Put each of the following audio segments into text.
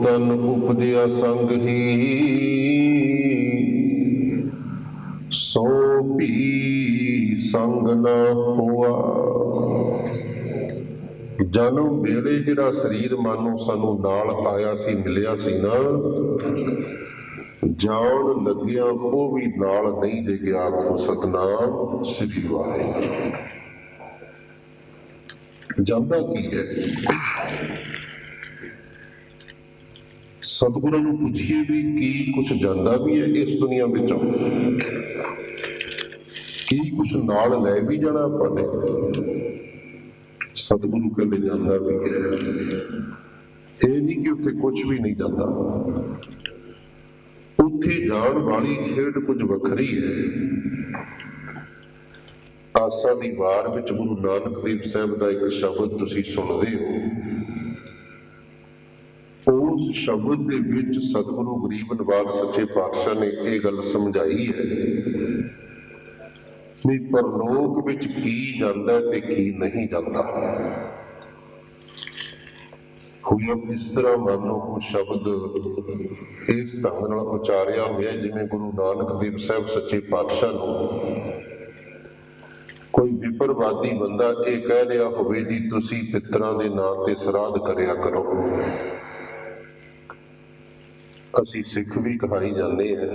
ਤਨ ਉਪਜਿਆ ਸੰਗ ਹੀ, ਸੋ ਭੀ ਸੰਗ ਨਾ ਹੋਆ। ਜਨਮ ਵੇਲੇ ਜਿਹੜਾ ਸਰੀਰ ਮਾਨੋ ਸਾਨੂੰ ਨਾਲ ਆਇਆ ਸੀ, ਮਿਲਿਆ ਸੀ ਨਾ, ਜਾਣ ਲੱਗਿਆ ਉਹ ਵੀ ਨਾਲ ਨਹੀਂ ਦੇ ਗਿਆ। ਆਖੋ ਸਤਿਨਾਮ ਸ੍ਰੀ ਵਾਹਿਗੁਰੂ। ਜਾਂਦਾ ਕੀ ਹੈ? ਸਤਿਗੁਰਾਂ ਨੂੰ ਪੁੱਛੀਏ ਵੀ ਕੀ ਕੁਛ ਜਾਂਦਾ ਵੀ ਹੈ ਇਸ ਦੁਨੀਆ ਵਿੱਚੋਂ? ਕੀ ਕੁਛ ਨਾਲ ਲੈ ਵੀ ਜਾਣਾ ਆਪਾਂ ਨੇ? ਸਤਿਗੁਰੂ ਕਹਿੰਦੇ ਜਾਂਦਾ ਵੀ ਹੈ। ਇਹ ਨਹੀਂ ਕਿ ਉੱਥੇ ਕੁਛ ਵੀ ਨਹੀਂ ਜਾਂਦਾ, ਉੱਥੇ ਜਾਣ ਵਾਲੀ ਖੇਡ ਕੁਝ ਵੱਖਰੀ ਹੈ। ਆਸਾ ਦੀ ਵਾਰ ਵਿੱਚ ਗੁਰੂ ਨਾਨਕ ਦੇਵ ਸਾਹਿਬ ਦਾ ਇੱਕ ਸ਼ਬਦ ਤੁਸੀਂ ਸੁਣਦੇ ਹੋ। ਉਸ ਸ਼ਬਦ ਦੇ ਵਿੱਚ ਸਤਿਗੁਰੂ ਗਰੀਬ ਨਿਵਾਜ ਸੱਚੇ ਪਾਤਸ਼ਾਹ ਨੇ ਇਹ ਗੱਲ ਸਮਝਾਈ ਹੈ ਵੀ ਪਰਲੋਕ ਵਿੱਚ ਕੀ ਜਾਂਦਾ ਤੇ ਕੀ ਨਹੀਂ ਜਾਂਦਾ। ਹੁਣ ਇਸ ਤਰ੍ਹਾਂ ਮੰਨੋ ਉਹ ਸ਼ਬਦ ਇਸ ਢੰਗ ਨਾਲ ਉਚਾਰਿਆ ਹੋਇਆ ਜਿਵੇਂ ਗੁਰੂ ਨਾਨਕ ਦੇਵ ਸਾਹਿਬ ਸੱਚੇ ਪਾਤਸ਼ਾਹ ਨੂੰ ਕੋਈ ਵਿਪਰਵਾਦੀ ਬੰਦਾ ਇਹ ਕਹਿ ਰਿਹਾ ਹੋਵੇ ਜੀ ਤੁਸੀਂ ਪਿੱਤਰਾਂ ਦੇ ਨਾਂ ਤੇ ਸਰਾਧ ਕਰਿਆ ਕਰੋ। ਅਸੀਂ ਸਿੱਖ ਵੀ ਕਹਾਈ ਜਾਂਦੇ ਹਾਂ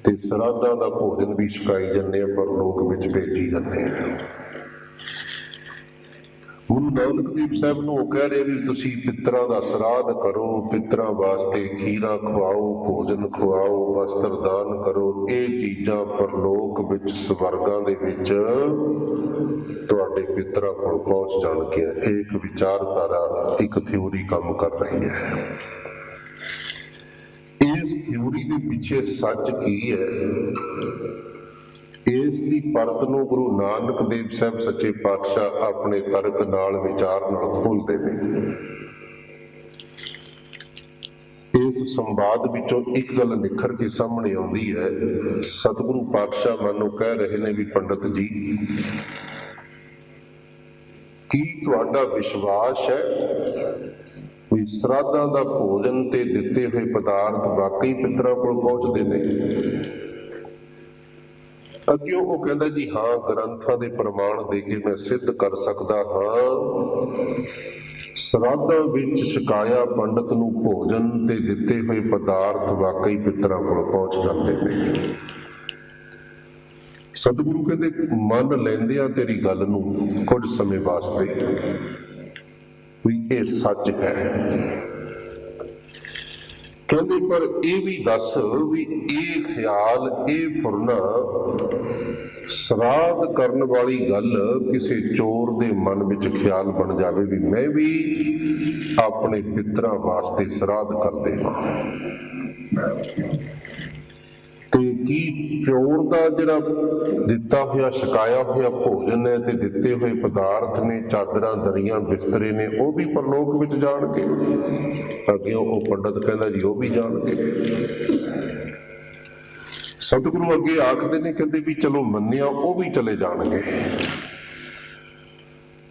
ਤੇ ਸਰਾਧਾਂ ਦਾ ਭੋਜਨ ਵੀ ਛਕਾਈ ਜਾਂਦੇ ਆ, ਪਰ ਲੋਕ ਵਿੱਚ ਭੇਜੀ ਜਾਂਦੇ ਆ। ਗੁਰੂ ਨਾਨਕ ਦੇਵ ਸਾਹਿਬ ਨੂੰ ਉਹ ਕਹਿ ਰਹੇ ਵੀ ਤੁਸੀਂ ਪਿੱਤਰਾਂ ਦਾ ਸਰਾਧ ਕਰੋ, ਪਿੱਤਰਾਂ ਵਾਸਤੇ ਖੀਰਾਂ ਖਵਾਓ, ਭੋਜਨ ਖਵਾਓ, ਵਸਤਰ ਦਾਨ ਕਰੋ। ਇਹ ਚੀਜ਼ਾਂ ਪਰਲੋਕ ਵਿੱਚ ਸਵਰਗਾਂ ਦੇ ਵਿੱਚ ਤੁਹਾਡੇ ਪਿੱਤਰਾਂ ਕੋਲ ਪਹੁੰਚ ਜਾਣਗੀਆਂ। ਇਹ ਇੱਕ ਵਿਚਾਰਧਾਰਾ, ਇੱਕ ਥਿਊਰੀ ਕੰਮ ਕਰ ਰਹੀ ਹੈ। ਇਸ ਥਿਊਰੀ ਦੇ ਪਿੱਛੇ ਸੱਚ ਕੀ ਹੈ, ਇਸ ਦੀ ਪਰਤ ਨੂੰ ਗੁਰੂ ਨਾਨਕ ਦੇਵ ਸਾਹਿਬ ਸੱਚੇ ਪਾਤਸ਼ਾਹ ਆਪਣੇ ਤਰਕ ਨਾਲ, ਵਿਚਾਰ ਨਾਲ ਖੋਲ੍ਹਦੇ ਨੇ। ਇਸ ਸੰਵਾਦ ਵਿੱਚੋਂ ਇੱਕ ਗੱਲ ਨਿਖਰ ਕੇ ਸਾਹਮਣੇ ਆਉਂਦੀ ਹੈ। ਸਤਿਗੁਰੂ ਪਾਤਸ਼ਾਹ ਮਾਨੋ ਕਹਿ ਰਹੇ ਨੇ ਵੀ ਪੰਡਤ ਜੀ, ਕੀ ਤੁਹਾਡਾ ਵਿਸ਼ਵਾਸ ਹੈ ਵੀ ਸਰਾਧਾਂ ਦਾ ਭੋਜਨ ਤੇ ਦਿੱਤੇ ਹੋਏ ਪਦਾਰਥ ਵਾਕਈ ਪਿੱਤਰਾਂ ਕੋਲ ਪਹੁੰਚਦੇ ਨੇ? ਅੱਗਿਓਂ ਉਹ ਕਹਿੰਦਾ ਜੀ ਹਾਂ, ਗ੍ਰੰਥਾਂ ਦੇ ਪ੍ਰਮਾਣ ਦੇ ਕੇ ਮੈਂ ਸਿੱਧ ਕਰ ਸਕਦਾ ਹਾਂ, ਸਰਾਧਾਂ ਵਿੱਚ ਛਕਾਇਆ ਪੰਡਤ ਨੂੰ ਭੋਜਨ ਤੇ ਦਿੱਤੇ ਹੋਏ ਪਦਾਰਥ ਵਾਕਈ ਪਿੱਤਰਾਂ ਕੋਲ ਪਹੁੰਚ ਜਾਂਦੇ ਨੇ। ਸਤਿਗੁਰੂ ਕਹਿੰਦੇ ਮੰਨ ਲੈਂਦੇ ਆ ਤੇਰੀ ਗੱਲ ਨੂੰ ਕੁਝ ਸਮੇਂ ਵਾਸਤੇ ਵੀ ਇਹ ਸੱਚ ਹੈ। ਕਹਿੰਦੇ ਪਰ ਇਹ ਵੀ ਦੱਸ ਵੀ ਇਹ ਖਿਆਲ, ਇਹ ਫੁਰਨਾ, ਸਰਾਧ ਕਰਨ ਵਾਲੀ ਗੱਲ ਕਿਸੇ ਚੋਰ ਦੇ ਮਨ ਵਿੱਚ ਖਿਆਲ ਬਣ ਜਾਵੇ ਵੀ ਮੈਂ ਵੀ ਆਪਣੇ ਪਿੱਤਰਾਂ ਵਾਸਤੇ ਸਰਾਧ ਕਰ ਦੇਵਾਂ। ਤੇ ਕੀ ਚੋਰ ਦਾ ਜਿਹੜਾ ਦਿੱਤਾ ਹੋਇਆ ਛਕਾਇਆ ਹੋਇਆ ਭੋਜਨ ਹੈ ਤੇ ਦਿੱਤੇ ਹੋਏ ਪਦਾਰਥ ਨੇ, ਚਾਦਰਾਂ, ਦਰੀਆਂ, ਬਿਸਤਰੇ ਨੇ, ਉਹ ਵੀ ਪਰਲੋਕ ਵਿੱਚ ਜਾਣਗੇ? ਅੱਗੇ ਉਹ ਪੰਡਤ ਕਹਿੰਦਾ ਜੀ ਉਹ ਵੀ ਜਾਣਗੇ। ਸਤਿਗੁਰੂ ਅੱਗੇ ਆਖਦੇ ਨੇ, ਕਹਿੰਦੇ ਵੀ ਚਲੋ ਮੰਨਿਆ ਉਹ ਵੀ ਚਲੇ ਜਾਣਗੇ।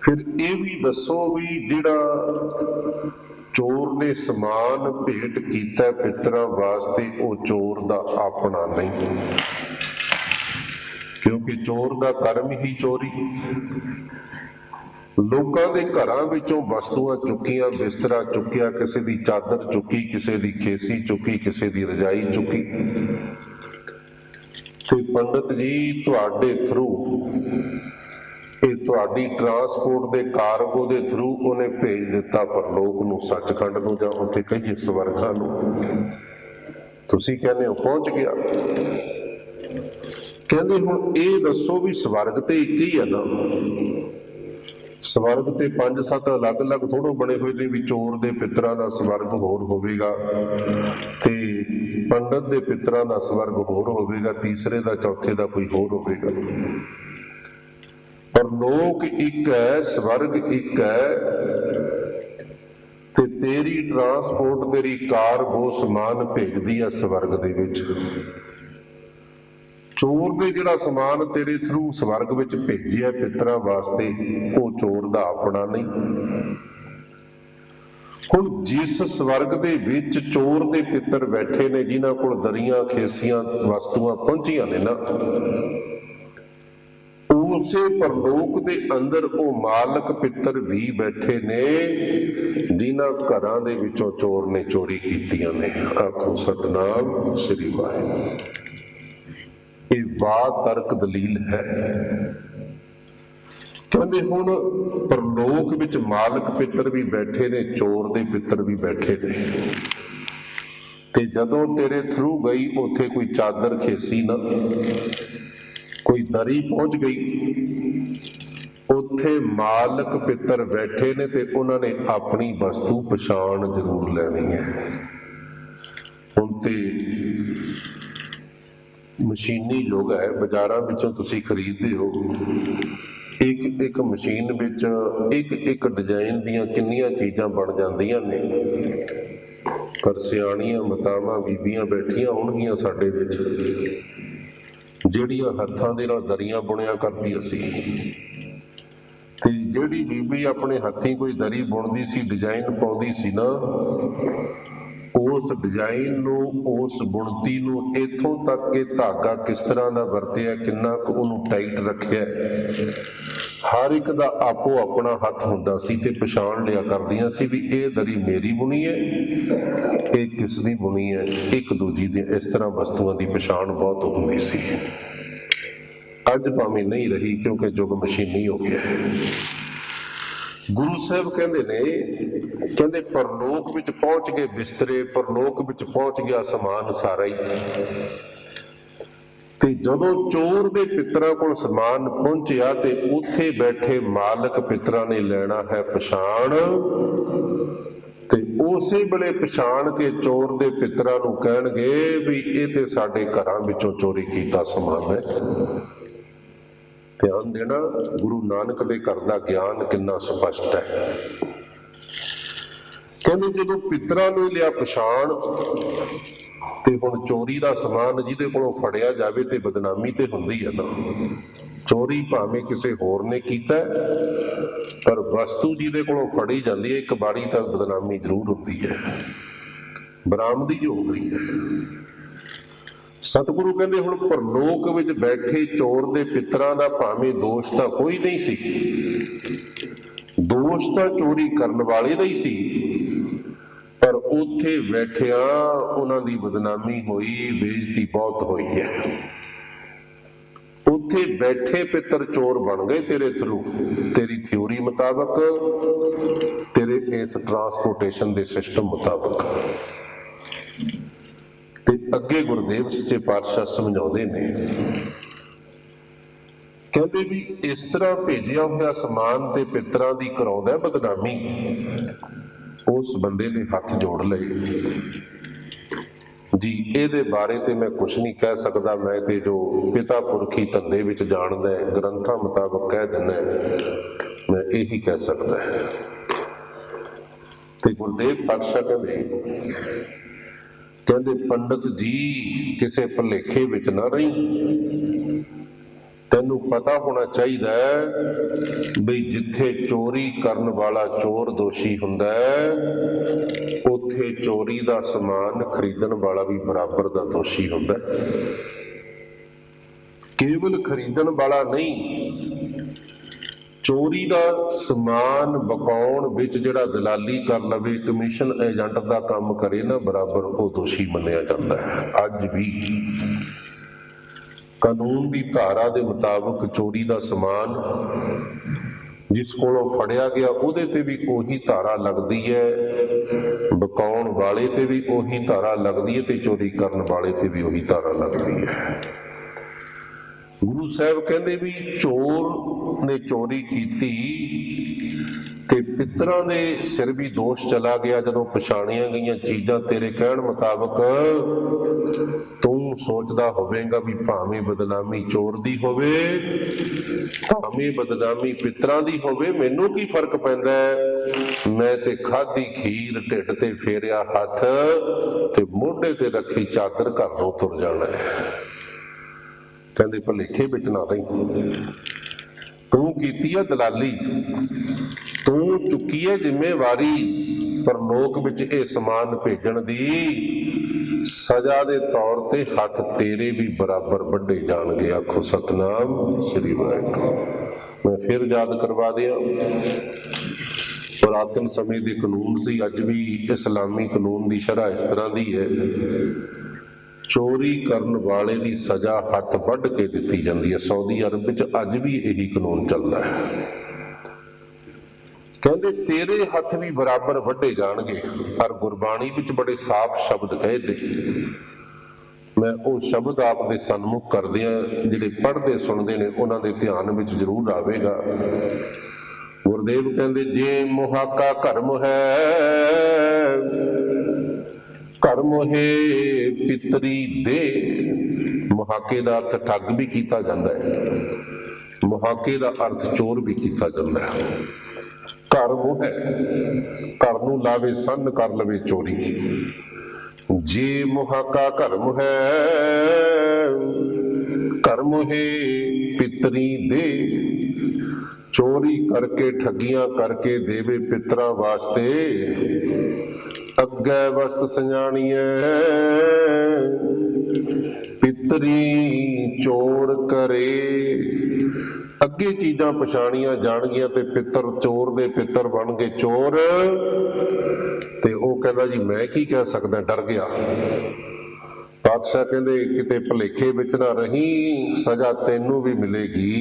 ਫਿਰ ਇਹ ਵੀ ਦੱਸੋ ਵੀ ਜਿਹੜਾ ਚੋਰ ਨੇ ਸਮਾਨ ਭੇਟ ਕੀਤਾ ਪਿੱਤਰਾਂ ਵਾਸਤੇ, ਉਹ ਚੋਰ ਦਾ ਆਪਣਾ ਨਹੀਂ, ਕਿਉਂਕਿ ਚੋਰ ਦਾ ਕਰਮ ਹੀ ਚੋਰੀ। ਲੋਕਾਂ ਦੇ ਘਰਾਂ ਵਿੱਚੋਂ ਵਸਤੂਆਂ ਚੁੱਕੀਆਂ, ਬਿਸਤਰਾ ਚੁੱਕਿਆ, ਕਿਸੇ ਦੀ ਚਾਦਰ ਚੁੱਕੀ, ਕਿਸੇ ਦੀ ਖੇਸੀ ਚੁੱਕੀ, ਕਿਸੇ ਦੀ ਰਜਾਈ ਚੁੱਕੀ, ਤੇ ਪੰਡਤ ਜੀ ਤੁਹਾਡੇ ਥਰੂ, ਇਹ ਤੁਹਾਡੀ ਟਰਾਂਸਪੋਰਟ ਦੇ ਕਾਰਗੋ ਦੇ ਥਰੂ ਉਹਨੇ ਭੇਜ ਦਿੱਤਾ ਪਰਲੋਕ ਨੂੰ, ਸੱਚਖੰਡ ਨੂੰ, ਜਾਂ ਉੱਥੇ ਕਹੀਏ ਸਵਰਗਾਂ ਨੂੰ। ਤੁਸੀਂ ਕਹਿੰਦੇ ਹੋ ਪਹੁੰਚ ਗਿਆ। ਕਹਿੰਦੇ ਹੁਣ ਇਹ ਦੱਸੋ ਵੀ ਸਵਰਗ ਤੇ ਇੱਕ ਹੀ ਹੈ ਨਾ? ਸਵਰਗ ਤੇ 5-7 ਅਲੱਗ-ਅਲੱਗ ਥੋੜ੍ਹੇ ਬਣੇ ਹੋਏ ਨੇ ਵੀ ਚੋਰ ਦੇ ਪਿੱਤਰਾਂ ਦਾ ਸਵਰਗ ਹੋਰ ਹੋਵੇਗਾ ਤੇ ਪੰਡਤ ਦੇ ਪਿੱਤਰਾਂ ਦਾ ਸਵਰਗ ਹੋਰ ਹੋਵੇਗਾ, ਤੀਸਰੇ ਦਾ, ਚੌਥੇ ਦਾ ਕੋਈ ਹੋਰ ਹੋਵੇਗਾ। ਪਰ ਲੋਕ ਇੱਕ ਹੈ, ਸਵਰਗ ਇੱਕ ਹੈ, ਤੇ ਤੇਰੀ ਟਰਾਂਸਪੋਰਟ, ਤੇਰੀ ਕਾਰਗੋ ਸਮਾਨ ਭੇਜਦੀ ਆ ਸਵਰਗ ਦੇ ਵਿੱਚ। ਚੋਰ ਨੇ ਜਿਹੜਾ ਸਮਾਨ ਤੇਰੇ ਥਰੂ ਸਵਰਗ ਵਿੱਚ ਭੇਜਿਆ ਪਿੱਤਰਾਂ ਵਾਸਤੇ, ਉਹ ਚੋਰ ਦਾ ਆਪਣਾ ਨਹੀਂ। ਹੁਣ ਜਿਸ ਸਵਰਗ ਦੇ ਵਿੱਚ ਚੋਰ ਦੇ ਪਿੱਤਰ ਬੈਠੇ ਨੇ, ਜਿਨ੍ਹਾਂ ਕੋਲ ਦਰੀਆਂ ਖੇਸੀਆਂ ਵਸਤੂਆਂ ਪਹੁੰਚੀਆਂ ਨੇ ਨਾ, ਉਸੇ ਪਰਲੋਕ ਦੇ ਅੰਦਰ ਉਹ ਮਾਲਕ ਪਿੱਤਰ ਵੀ ਬੈਠੇ ਨੇ ਜਿਨ੍ਹਾਂ ਘਰਾਂ ਦੇ ਵਿੱਚੋਂ ਚੋਰ ਨੇ ਚੋਰੀ ਕੀਤੀਆਂ ਨੇ। ਆਖੋ ਸਤਿਨਾਮ ਸ੍ਰੀ ਵਾਹਿਗੁਰੂ। ਇਹ ਬਾਤਰਕ ਦਲੀਲ ਹੈ। ਕਹਿੰਦੇ ਹੁਣ ਪਰਲੋਕ ਵਿੱਚ ਮਾਲਕ ਪਿੱਤਰ ਵੀ ਬੈਠੇ ਨੇ, ਚੋਰ ਦੇ ਪਿੱਤਰ ਵੀ ਬੈਠੇ ਨੇ, ਤੇ ਜਦੋਂ ਤੇਰੇ ਥਰੂ ਗਈ ਉੱਥੇ ਕੋਈ ਚਾਦਰ ਖੇਸੀ ਨਾ, ਕੋਈ ਦਰੀ ਪਹੁੰਚ ਗਈ, ਉੱਥੇ ਮਾਲਕ ਪਿੱਤਰ ਬੈਠੇ ਨੇ ਤੇ ਉਹਨਾਂ ਨੇ ਆਪਣੀ ਵਸਤੂ ਪਛਾਣ ਜ਼ਰੂਰ ਲੈਣੀ ਹੈ। ਹੁਣ ਤੇ ਮਸ਼ੀਨੀ ਯੁੱਗ ਹੈ, ਬਾਜ਼ਾਰਾਂ ਵਿੱਚੋਂ ਤੁਸੀਂ ਖਰੀਦਦੇ ਹੋ, ਇੱਕ ਮਸ਼ੀਨ ਵਿੱਚ ਇੱਕ ਡਿਜ਼ਾਈਨ ਦੀਆਂ ਕਿੰਨੀਆਂ ਚੀਜ਼ਾਂ ਬਣ ਜਾਂਦੀਆਂ ਨੇ। ਪਰ ਸਿਆਣੀਆਂ ਮਾਤਾਵਾਂ ਬੀਬੀਆਂ ਬੈਠੀਆਂ ਹੋਣਗੀਆਂ ਸਾਡੇ ਵਿੱਚ, ਜਿਹੜੀਆਂ ਹੱਥਾਂ ਦੇ ਨਾਲ ਦਰੀਆਂ ਬੁਣਿਆ ਕਰਦੀਆਂ ਸੀ, ਤੇ ਜਿਹੜੀ ਬੀਬੀ ਆਪਣੇ ਹੱਥੀਂ ਕੋਈ ਦਰੀ ਬੁਣਦੀ ਸੀ, ਡਿਜ਼ਾਈਨ ਪਾਉਂਦੀ ਸੀ ਨਾ, ਉਸ ਡਿਜ਼ਾਈਨ ਨੂੰ, ਉਸ ਬੁਣਤੀ ਨੂੰ, ਇੱਥੋਂ ਤੱਕ ਕਿ ਧਾਗਾ ਕਿਸ ਤਰ੍ਹਾਂ ਦਾ ਵਰਤਿਆ, ਕਿੰਨਾ ਕੁ ਉਹਨੂੰ ਟਾਈਟ ਰੱਖਿਆ, ਹਰ ਇੱਕ ਦਾ ਆਪੋ ਆਪਣਾ ਹੱਥ ਹੁੰਦਾ ਸੀ ਤੇ ਪਛਾਣ ਲਿਆ ਕਰਦੀਆਂ ਸੀ ਵੀ ਇਹ ਦਰੀ ਮੇਰੀ ਬੁਣੀ ਹੈ, ਇਹ ਕਿਸ ਦੀ ਬੁਣੀ ਹੈ। ਇੱਕ ਦੂਜੀ ਦੀ ਇਸ ਤਰ੍ਹਾਂ ਵਸਤੂਆਂ ਦੀ ਪਛਾਣ ਬਹੁਤ ਹੁੰਦੀ ਸੀ। ਅੱਜ ਭਾਵੇਂ ਨਹੀਂ ਰਹੀ ਕਿਉਂਕਿ ਯੁੱਗ ਮਸ਼ੀਨੀ ਹੋ ਗਿਆ। ਗੁਰੂ ਸਾਹਿਬ ਕਹਿੰਦੇ ਨੇ, ਕਹਿੰਦੇ ਪਰਲੋਕ ਵਿੱਚ ਪਹੁੰਚ ਗਏ ਬਿਸਤਰੇ, ਪਰਲੋਕ ਵਿੱਚ ਪਹੁੰਚ ਗਿਆ ਸਮਾਨ ਸਾਰਾ ਹੀ, ਤੇ ਜਦੋਂ ਚੋਰ ਦੇ ਪਿੱਤਰਾਂ ਕੋਲ ਸਮਾਨ ਪਹੁੰਚਿਆ ਤੇ ਉੱਥੇ ਬੈਠੇ ਮਾਲਕ ਪਿੱਤਰਾਂ ਨੇ ਲੈਣਾ ਹੈ ਪਛਾਣ, ਤੇ ਉਸੇ ਵੇਲੇ ਪਛਾਣ ਕੇ ਚੋਰ ਦੇ ਪਿੱਤਰਾਂ ਨੂੰ ਕਹਿਣਗੇ ਵੀ ਇਹ ਤੇ ਸਾਡੇ ਘਰਾਂ ਵਿੱਚੋਂ ਚੋਰੀ ਕੀਤਾ ਸਮਾਨ ਹੈ। ਧਿਆਨ ਦੇਣਾ, ਗੁਰੂ ਨਾਨਕ ਦੇ ਘਰ ਦਾ ਗਿਆਨ ਕਿੰਨਾ ਸਪਸ਼ਟ ਹੈ। ਕਹਿੰਦੇ ਜਦੋਂ ਪਿੱਤਰਾਂ ਨੂੰ ਲਿਆ ਪਛਾਣ, ਤੇ ਹੁਣ ਚੋਰੀ ਦਾ ਸਮਾਨ ਜਿਹਦੇ ਕੋਲੋਂ ਫੜਿਆ ਜਾਵੇ ਤੇ ਬਦਨਾਮੀ ਤੇ ਹੁੰਦੀ ਹੈ ਨਾ। ਚੋਰੀ ਭਾਵੇਂ ਕਿਸੇ ਹੋਰ ਨੇ ਕੀਤਾ, ਪਰ ਵਸਤੂ ਜਿਹਦੇ ਕੋਲੋਂ ਫੜੀ ਜਾਂਦੀ ਹੈ, ਇੱਕ ਵਾਰੀ ਤਾਂ ਬਦਨਾਮੀ ਜ਼ਰੂਰ ਹੁੰਦੀ ਹੈ, ਬਰਾਮਦੀ ਹੋ ਗਈ ਹੈ। ਸਤਿਗੁਰੂ ਕਹਿੰਦੇ ਹੁਣ ਪਰਲੋਕ ਵਿੱਚ ਬੈਠੇ ਚੋਰ ਦੇ ਪਿੱਤਰਾਂ ਦਾ ਭਾਵੇਂ ਦੋਸ਼ ਤਾਂ ਕੋਈ ਨਹੀਂ ਸੀ, ਦੋਸ਼ ਤਾਂ ਚੋਰੀ ਕਰਨ ਵਾਲੇ ਦਾ ਹੀ ਸੀ, ਪਰ ਉੱਥੇ ਬੈਠਿਆਂ ਉਹਨਾਂ ਦੀ ਬਦਨਾਮੀ ਹੋਈ, ਬੇਇੱਜ਼ਤੀ ਬਹੁਤ ਹੋਈ ਹੈ। ਉੱਥੇ ਬੈਠੇ ਪਿੱਤਰ ਚੋਰ ਬਣ ਗਏ ਤੇਰੇ ਥਰੂ, ਤੇਰੀ ਥਿਊਰੀ ਮੁਤਾਬਕ, ਤੇਰੇ ਇਸ ਟਰਾਂਸਪੋਰਟੇਸ਼ਨ ਦੇ ਸਿਸਟਮ ਮੁਤਾਬਕ। ਤੇ ਅੱਗੇ ਗੁਰਦੇਵ ਸੱਚੇ ਪਾਤਸ਼ਾਹ ਸਮਝਾਉਂਦੇ ਨੇ, ਕਹਿੰਦੇ ਵੀ ਇਸ ਤਰ੍ਹਾਂ ਭੇਜਿਆ ਹੋਇਆ ਸਮਾਨ ਤੇ ਪਿੱਤਰਾਂ ਦੀ ਕਰਾਉਂਦਾ ਬਦਨਾਮੀ। ਉਸ ਬੰਦੇ ਨੇ ਹੱਥ ਜੋੜ ਲਏ ਜੀ, ਇਹਦੇ ਬਾਰੇ ਤੇ ਮੈਂ ਕੁਛ ਨਹੀਂ ਕਹਿ ਸਕਦਾ, ਮੈਂ ਤੇ ਜੋ ਪਿਤਾ ਪੁਰਖੀ ਧੰਦੇ ਵਿੱਚ ਜਾਣਦਾ, ਗ੍ਰੰਥਾਂ ਮੁਤਾਬਕ ਕਹਿ ਦਿੰਦਾ, ਮੈਂ ਇਹੀ ਕਹਿ ਸਕਦਾ। ਤੇ ਗੁਰਦੇਵ ਪਾਤਸ਼ਾਹ ਕਹਿੰਦੇ ਪੰਡਤ ਜੀ ਕਿਸੇ ਭੁਲੇਖੇ ਵਿੱਚ ਨਾ ਰਹੀ, ਤੈਨੂੰ ਪਤਾ ਹੋਣਾ ਚਾਹੀਦਾ ਹੈ ਬਈ ਜਿੱਥੇ ਚੋਰੀ ਕਰਨ ਵਾਲਾ ਚੋਰ ਦੋਸ਼ੀ ਹੁੰਦਾ ਹੈ, ਉੱਥੇ ਚੋਰੀ ਦਾ ਸਮਾਨ ਖਰੀਦਣ ਵਾਲਾ ਵੀ ਬਰਾਬਰ ਦਾ ਦੋਸ਼ੀ ਹੁੰਦਾ। ਕੇਵਲ ਖਰੀਦਣ ਵਾਲਾ ਨਹੀਂ, ਚੋਰੀ ਦਾ ਸਮਾਨ ਬਕਾਉਣ ਵਿੱਚ ਜਿਹੜਾ ਦਲਾਲੀ ਕਰ ਲਵੇ, ਕਮਿਸ਼ਨ ਏਜੰਟ ਦਾ ਕੰਮ ਕਰੇ ਨਾ, ਬਰਾਬਰ ਉਹ ਦੋਸ਼ੀ ਮੰਨਿਆ ਜਾਂਦਾ ਹੈ। ਅੱਜ ਵੀ ਕਾਨੂੰਨ ਦੀ ਧਾਰਾ ਦੇ ਮੁਤਾਬਕ ਚੋਰੀ ਦਾ ਸਮਾਨ ਜਿਸ ਕੋਲੋਂ ਫੜਿਆ ਗਿਆ ਉਹਦੇ ਤੇ ਵੀ ਉਹੀ ਧਾਰਾ ਲੱਗਦੀ ਹੈ, ਬਕਾਉਣ ਵਾਲੇ ਤੇ ਵੀ ਉਹੀ ਧਾਰਾ ਲੱਗਦੀ ਹੈ, ਤੇ ਚੋਰੀ ਕਰਨ ਵਾਲੇ ਤੇ ਵੀ ਉਹੀ ਧਾਰਾ ਲੱਗਦੀ ਹੈ। ਗੁਰੂ ਸਾਹਿਬ ਕਹਿੰਦੇ ਵੀ ਚੋਰ ਨੇ ਚੋਰੀ ਕੀਤੀ ਤੇ ਪਿੱਤਰਾਂ ਦੇ ਸਿਰ ਵੀ ਦੋਸ਼ ਚਲਾ ਗਿਆ ਜਦੋਂ ਪਛਾਣੀਆਂ ਗਈਆਂ ਚੀਜ਼ਾਂ। ਤੇਰੇ ਕਹਿਣ ਮੁਤਾਬਕ ਤੂੰ ਸੋਚਦਾ ਹੋਵੇਂਗਾ ਵੀ ਭਾਵੇਂ ਬਦਨਾਮੀ ਚੋਰ ਦੀ ਹੋਵੇ, ਭਾਵੇਂ ਬਦਨਾਮੀ ਪਿੱਤਰਾਂ ਦੀ ਹੋਵੇ, ਮੈਨੂੰ ਕੀ ਫਰਕ ਪੈਂਦਾ ਹੈ? ਮੈਂ ਤੇ ਖਾਧੀ ਖੀਰ, ਢਿੱਡ ਤੇ ਫੇਰਿਆ ਹੱਥ, ਤੇ ਮੋਢੇ ਤੇ ਰੱਖੀ ਚਾਦਰ ਘਰ ਨੂੰ ਤੁਰ ਜਾਣਾ ਹੈ। ਕਹਿੰਦੇ ਭੁਲੇਖੇ ਵਿੱਚ ਨਾ ਰਹੀ, ਤੂੰ ਕੀਤੀ ਹੈ ਦਲਾਲੀ, ਤੂੰ ਚੁੱਕੀ ਹੈ ਜ਼ਿੰਮੇਵਾਰੀ, ਪਰਲੋਕ ਵਿੱਚ ਇਹ ਸਮਾਨ ਭੇਜਣ ਦੀ ਸਜ਼ਾ ਦੇ ਤੌਰ ਤੇ ਹੱਥ ਤੇਰੇ ਵੀ ਬਰਾਬਰ ਵੱਢੇ ਜਾਣਗੇ। ਆਖੋ ਸਤਨਾਮ ਸ੍ਰੀ ਵਾਹਿਗੁਰੂ। ਮੈਂ ਫਿਰ ਯਾਦ ਕਰਵਾ ਦਿਆਂ, ਪੁਰਾਤਨ ਸਮੇਂ ਦੇ ਕਾਨੂੰਨ ਸੀ, ਅੱਜ ਵੀ ਇਸਲਾਮੀ ਕਾਨੂੰਨ ਦੀ ਸ਼ਰ੍ਹਾ ਇਸ ਤਰ੍ਹਾਂ ਦੀ ਹੈ, ਚੋਰੀ ਕਰਨ ਵਾਲੇ ਦੀ ਸਜ਼ਾ ਹੱਥ ਵੱਢ ਕੇ ਦਿੱਤੀ ਜਾਂਦੀ ਹੈ। ਸਾਊਦੀ ਅਰਬ ਵਿੱਚ ਅੱਜ ਵੀ ਇਹੀ ਕਾਨੂੰਨ ਚੱਲਦਾ ਹੈ। ਕਹਿੰਦੇ ਤੇਰੇ ਹੱਥ ਵੀ ਬਰਾਬਰ ਵੱਢੇ ਜਾਣਗੇ। ਪਰ ਗੁਰਬਾਣੀ ਵਿੱਚ ਬੜੇ ਸਾਫ਼ ਸ਼ਬਦ ਕਹੇ ਤੇ ਮੈਂ ਉਹ ਸ਼ਬਦ ਆਪ ਦੇ ਸਨਮੁਖ ਕਰਦਿਆਂ ਜਿਹੜੇ ਪੜ੍ਹਦੇ ਸੁਣਦੇ ਨੇ ਉਹਨਾਂ ਦੇ ਧਿਆਨ ਵਿੱਚ ਜ਼ਰੂਰ ਆਵੇਗਾ। ਗੁਰਦੇਵ ਕਹਿੰਦੇ ਜੇ ਮੁਹਾਕਾ ਧਰਮ ਹੈ, ਧਰਮ ਹੈ ਪਿਤਰੀ ਦੇ। ਮੁਹਾਕੇ ਦਾ ਅਰਥ ਠੱਗ ਵੀ ਕੀਤਾ ਜਾਂਦਾ ਹੈ, ਮੁਹਾਕੇ ਦਾ ਅਰਥ ਚੋਰ ਵੀ ਕੀਤਾ ਜਾਂਦਾ ਹੈ। ਘਰ ਉਹ ਹੈ, ਘਰ ਨੂੰ ਲਾਵੇ ਸੰਨ ਕਰ ਲਵੇ ਚੋਰੀ। ਜੇ ਮੁਹਾਕਾ ਧਰਮ ਹੈ, ਧਰਮ ਹੈ ਪਿਤਰੀ ਦੇ। ਚੋਰੀ ਕਰਕੇ ਠੱਗੀਆਂ ਕਰਕੇ ਦੇਵੇ ਪਿਤਰਾਂ ਵਾਸਤੇ, ਅੱਗੇ ਵਸਤ ਸੰਜਾਣੀਏ ਪਿਤਰੀ ਚੋਰ ਕਰੇ। ਅੱਗੇ ਚੀਜ਼ਾਂ ਪਛਾਣੀਆਂ ਜਾਣਗੀਆਂ ਤੇ ਪਿੱਤਰ ਚੋਰ ਦੇ ਪਿੱਤਰ ਬਣ ਗਏ ਚੋਰ। ਤੇ ਉਹ ਕਹਿੰਦਾ ਜੀ ਮੈਂ ਕੀ ਕਹਿ ਸਕਦਾ, ਡਰ ਗਿਆ। ਪਾਤਸ਼ਾਹ ਕਹਿੰਦੇ ਕਿਤੇ ਭੁਲੇਖੇ ਵਿੱਚ ਨਾ ਰਹੀਂ, ਸਜ਼ਾ ਤੈਨੂੰ ਵੀ ਮਿਲੇਗੀ।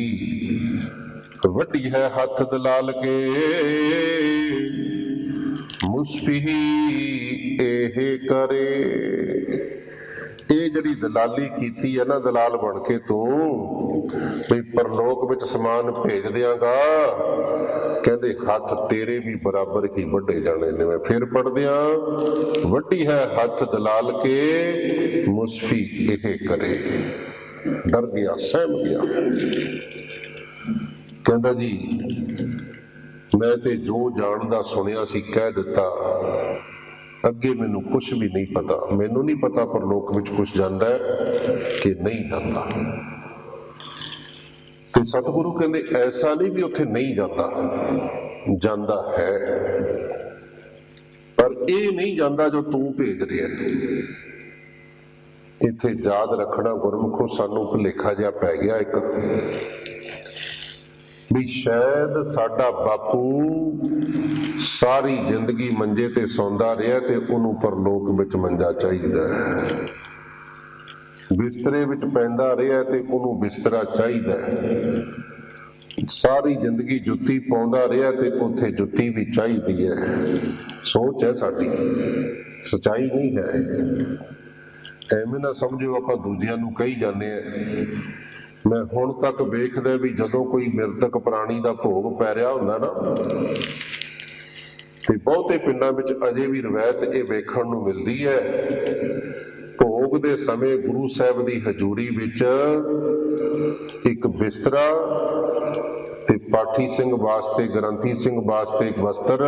ਵੱਡੀ ਹੈ ਹੱਥ ਦਲਾਲ ਕੇ ਮੁਸਫੀ ਇਹ ਕਰੇ। ਇਹ ਜਿਹੜੀ ਦਲਾਲੀ ਕੀਤੀ ਹੈ ਨਾ, ਦਲਾਲ ਬਣ ਕੇ ਤੂੰ ਵੀ ਪਰਲੋਕ ਵਿੱਚ ਸਮਾਨ ਭੇਜ ਦਿਆਂਗਾ, ਕਹਿੰਦੇ ਹੱਥ ਤੇਰੇ ਵੀ ਬਰਾਬਰ ਹੀ ਵੱਢੇ ਜਾਣੇ ਨੇ। ਮੈਂ ਫਿਰ ਪੜ੍ਹਦਿਆਂ, ਵੱਡੀ ਹੈ ਹੱਥ ਦਲਾਲ ਕੇ ਮੁਸਫੀ ਇਹ ਕਰੇ। ਡਰ ਗਿਆ, ਸਹਿਮ ਗਿਆ। ਕਹਿੰਦਾ ਜੀ ਮੈਂ ਤੇ ਜੋ ਜਾਣਦਾ ਸੁਣਿਆ ਸੀ ਕਹਿ ਦਿੱਤਾ, ਅੱਗੇ ਮੈਨੂੰ ਕੁਛ ਵੀ ਨਹੀਂ ਪਤਾ। ਮੈਨੂੰ ਨਹੀਂ ਪਤਾ ਪਰਲੋਕ ਵਿੱਚ ਕੁਛ ਜਾਂਦਾ ਹੈ ਕਿ ਨਹੀਂ ਜਾਂਦਾ। ਤੇ ਸਤਿਗੁਰੂ ਕਹਿੰਦੇ ਐਸਾ ਨਹੀਂ ਵੀ ਉੱਥੇ ਨਹੀਂ ਜਾਂਦਾ, ਜਾਂਦਾ ਹੈ, ਪਰ ਇਹ ਨਹੀਂ ਜਾਂਦਾ ਜੋ ਤੂੰ ਭੇਜ ਰਿਹਾ। ਇੱਥੇ ਯਾਦ ਰੱਖਣਾ ਗੁਰਮੁਖੋ, ਸਾਨੂੰ ਭੁਲੇਖਾ ਜਿਹਾ ਪੈ ਗਿਆ ਇੱਕ, ਵੀ ਸ਼ਾਇਦ ਸਾਡਾ ਬਾਪੂ ਸਾਰੀ ਜ਼ਿੰਦਗੀ ਮੰਜੇ ਤੇ ਸੌਂਦਾ ਰਿਹਾ ਤੇ ਉਹਨੂੰ ਪਰਲੋਕ ਵਿੱਚ ਮੰਜਾ ਚਾਹੀਦਾ ਹੈ। ਬਿਸਤਰੇ ਵਿੱਚ ਪੈਂਦਾ ਰਿਹਾ ਤੇ ਉਹਨੂੰ ਬਿਸਤਰਾ ਚਾਹੀਦਾ ਹੈ। ਸਾਰੀ ਜ਼ਿੰਦਗੀ ਜੁੱਤੀ ਪਾਉਂਦਾ ਰਿਹਾ ਤੇ ਉੱਥੇ ਜੁੱਤੀ ਵੀ ਚਾਹੀਦੀ ਹੈ। ਸੋਚ ਹੈ ਸਾਡੀ, ਸਚਾਈ ਨਹੀਂ ਹੈ। ਐਵੇਂ ਨਾ ਸਮਝੋ ਆਪਾਂ ਦੂਜਿਆਂ ਨੂੰ ਕਹੀ ਜਾਂਦੇ ਆ। ਮੈਂ ਹੁਣ ਤੱਕ ਵੇਖਦਾ ਵੀ ਜਦੋਂ ਕੋਈ ਮਿਰਤਕ ਪ੍ਰਾਣੀ ਦਾ ਭੋਗ ਪੈ ਰਿਹਾ ਹੁੰਦਾ ਨਾ, ਤੇ ਬਹੁਤੇ ਪਿੰਡਾਂ ਵਿੱਚ ਅਜੇ ਵੀ ਰਵਾਇਤ ਇਹ ਵੇਖਣ ਨੂੰ ਮਿਲਦੀ ਹੈ, ਭੋਗ ਦੇ ਸਮੇਂ ਗੁਰੂ ਸਾਹਿਬ ਦੀ ਹਜ਼ੂਰੀ ਵਿੱਚ ਇੱਕ ਬਿਸਤਰਾ ਤੇ ਪਾਠੀ ਸਿੰਘ ਵਾਸਤੇ, ਗ੍ਰੰਥੀ ਸਿੰਘ ਵਾਸਤੇ ਇੱਕ ਵਸਤਰ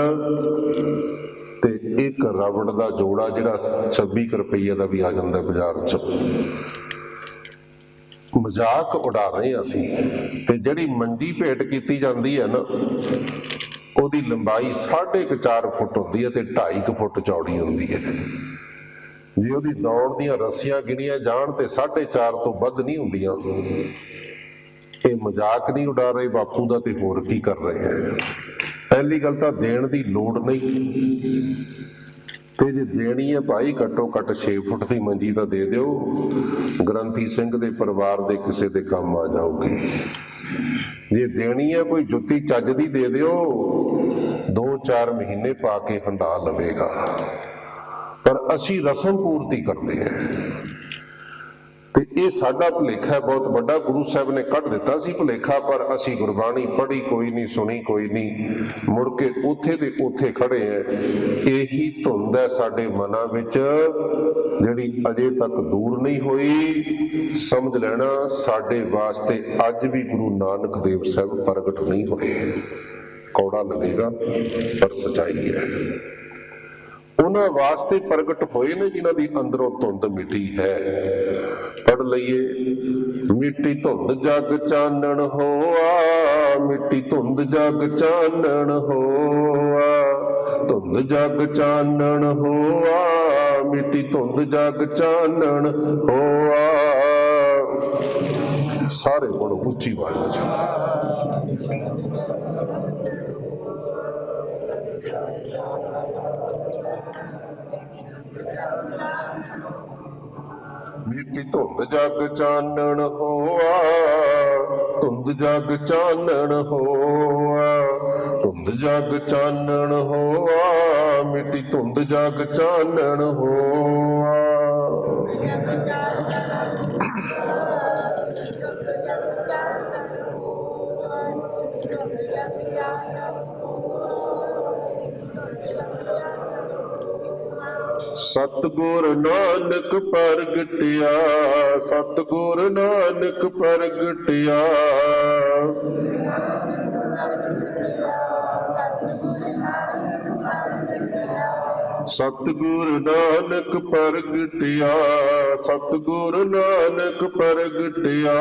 ਤੇ ਇੱਕ ਰਬੜ ਦਾ ਜੋੜਾ ਜਿਹੜਾ 26 ਰੁਪਈਏ ਦਾ ਵੀ ਆ ਜਾਂਦਾ ਬਾਜ਼ਾਰ 'ਚ। ਮਜ਼ਾਕ ਉਡਾ ਰਹੇ ਅਸੀਂ। ਤੇ ਜਿਹੜੀ ਮੰਜੀ ਭੇਟ ਕੀਤੀ ਜਾਂਦੀ ਹੈ ਨਾ, ਉਹਦੀ ਲੰਬਾਈ 4.5 ਫੁੱਟ ਹੁੰਦੀ ਹੈ ਤੇ 2.5 ਫੁੱਟ ਚੌੜੀ ਹੁੰਦੀ ਹੈ। ਜੇ ਉਹਦੀ ਦੌੜ ਦੀਆਂ ਰੱਸੀਆਂ ਗਿਣੀਆਂ ਜਾਣ ਤੇ 4.5 ਤੋਂ ਵੱਧ ਨਹੀਂ ਹੁੰਦੀਆਂ। ਇਹ ਮਜ਼ਾਕ ਨਹੀਂ ਉਡਾ ਰਹੇ ਬਾਪੂ ਦਾ, ਤੇ ਹੋਰ ਕੀ ਕਰ ਰਹੇ ਹੈ। ਪਹਿਲੀ ਗੱਲ ਤਾਂ ਦੇਣ ਦੀ ਲੋੜ ਨਹੀਂ, ਤੇ ਜੇ ਦੇਣੀ ਹੈ ਭਾਈ ਘੱਟੋ ਘੱਟ 6 ਫੁੱਟ ਦੀ ਮੰਜੀ ਤਾਂ ਦੇ ਦਿਓ, ਗ੍ਰੰਥੀ ਸਿੰਘ ਦੇ ਪਰਿਵਾਰ ਦੇ ਕਿਸੇ ਦੇ ਕੰਮ ਆ ਜਾਊਗੀ। ਜੇ ਦੇਣੀ ਹੈ ਕੋਈ ਜੁੱਤੀ ਚੱਜ ਦੀ ਦੇ ਦਿਓ, 2-4 ਮਹੀਨੇ ਪਾ ਕੇ ਹੰਡਾ ਲਵੇਗਾ। ਪਰ ਅਸੀਂ ਰਸਮ ਪੂਰਤੀ ਕਰਦੇ ਹਾਂ ਤੇ ਇਹ ਸਾਡਾ ਭੁਲੇਖਾ ਹੈ ਬਹੁਤ ਵੱਡਾ। ਗੁਰੂ ਸਾਹਿਬ ਨੇ ਕੱਢ ਦਿੱਤਾ ਸੀ ਭੁਲੇਖਾ, ਪਰ ਅਸੀਂ ਗੁਰਬਾਣੀ ਪੜ੍ਹੀ ਕੋਈ ਨਹੀਂ, ਸੁਣੀ ਕੋਈ ਨਹੀਂ, ਮੁੜ ਕੇ ਉੱਥੇ ਦੇ ਉੱਥੇ ਖੜੇ ਹੈ। ਇਹੀ ਧੁੰਦ ਹੈ ਸਾਡੇ ਮਨਾਂ ਵਿੱਚ ਜਿਹੜੀ ਅਜੇ ਤੱਕ ਦੂਰ ਨਹੀਂ ਹੋਈ। ਸਮਝ ਲੈਣਾ ਸਾਡੇ ਵਾਸਤੇ ਅੱਜ ਵੀ ਗੁਰੂ ਨਾਨਕ ਦੇਵ ਸਾਹਿਬ ਪ੍ਰਗਟ ਨਹੀਂ ਹੋਏ। ਕੌੜਾ ਲੱਗੇਗਾ ਪਰ ਸਚਾਈ ਹੈ। ਉਹਨਾਂ ਵਾਸਤੇ ਪ੍ਰਗਟ ਹੋਏ ਨੇ ਜਿਨ੍ਹਾਂ ਦੀ ਅੰਦਰੋਂ ਧੁੰਦ ਮਿਟੀ ਹੈ। ਪੜ੍ਹ ਲਈਏ, ਮਿੱਟੀ ਧੁੰਦ ਜਗ ਚਾਨਣ ਹੋਆ, ਮਿੱਟੀ ਧੁੰਦ ਜਗ ਚਾਨਣ ਹੋਆ, ਧੁੰਦ ਜਗ ਚਾਨਣ ਹੋਆ, ਮਿੱਟੀ ਧੁੰਦ ਜਗ ਚਾਨਣ ਹੋਆ। ਸਾਰੇ ਪੜੋ ਉੱਚੀ ਆਵਾਜ਼ ਵਿੱਚ। ਮਿੱਟੀ ਧੁੰਦ ਜਗ ਚਾਨਣ ਹੋਆ, ਧੁੰਦ ਜਗ ਚਾਨਣ ਹੋਆ, ਧੁੰਦ ਜਗ ਚਾਨਣ ਹੋਆ, ਮਿੱਟੀ ਧੁੰਦ ਜਗ ਚਾਨਣ ਹੋਆ। ਸਤਿਗੁਰ ਨਾਨਕ ਪ੍ਰਗਟਿਆ, ਸਤਿਗੁਰ ਨਾਨਕ ਪ੍ਰਗਟਿਆ। ਸਤਿਗੁਰ ਨਾਨਕ ਪ੍ਰਗਟਿਆ, ਸਤਿਗੁਰ ਨਾਨਕ ਪ੍ਰਗਟਿਆ।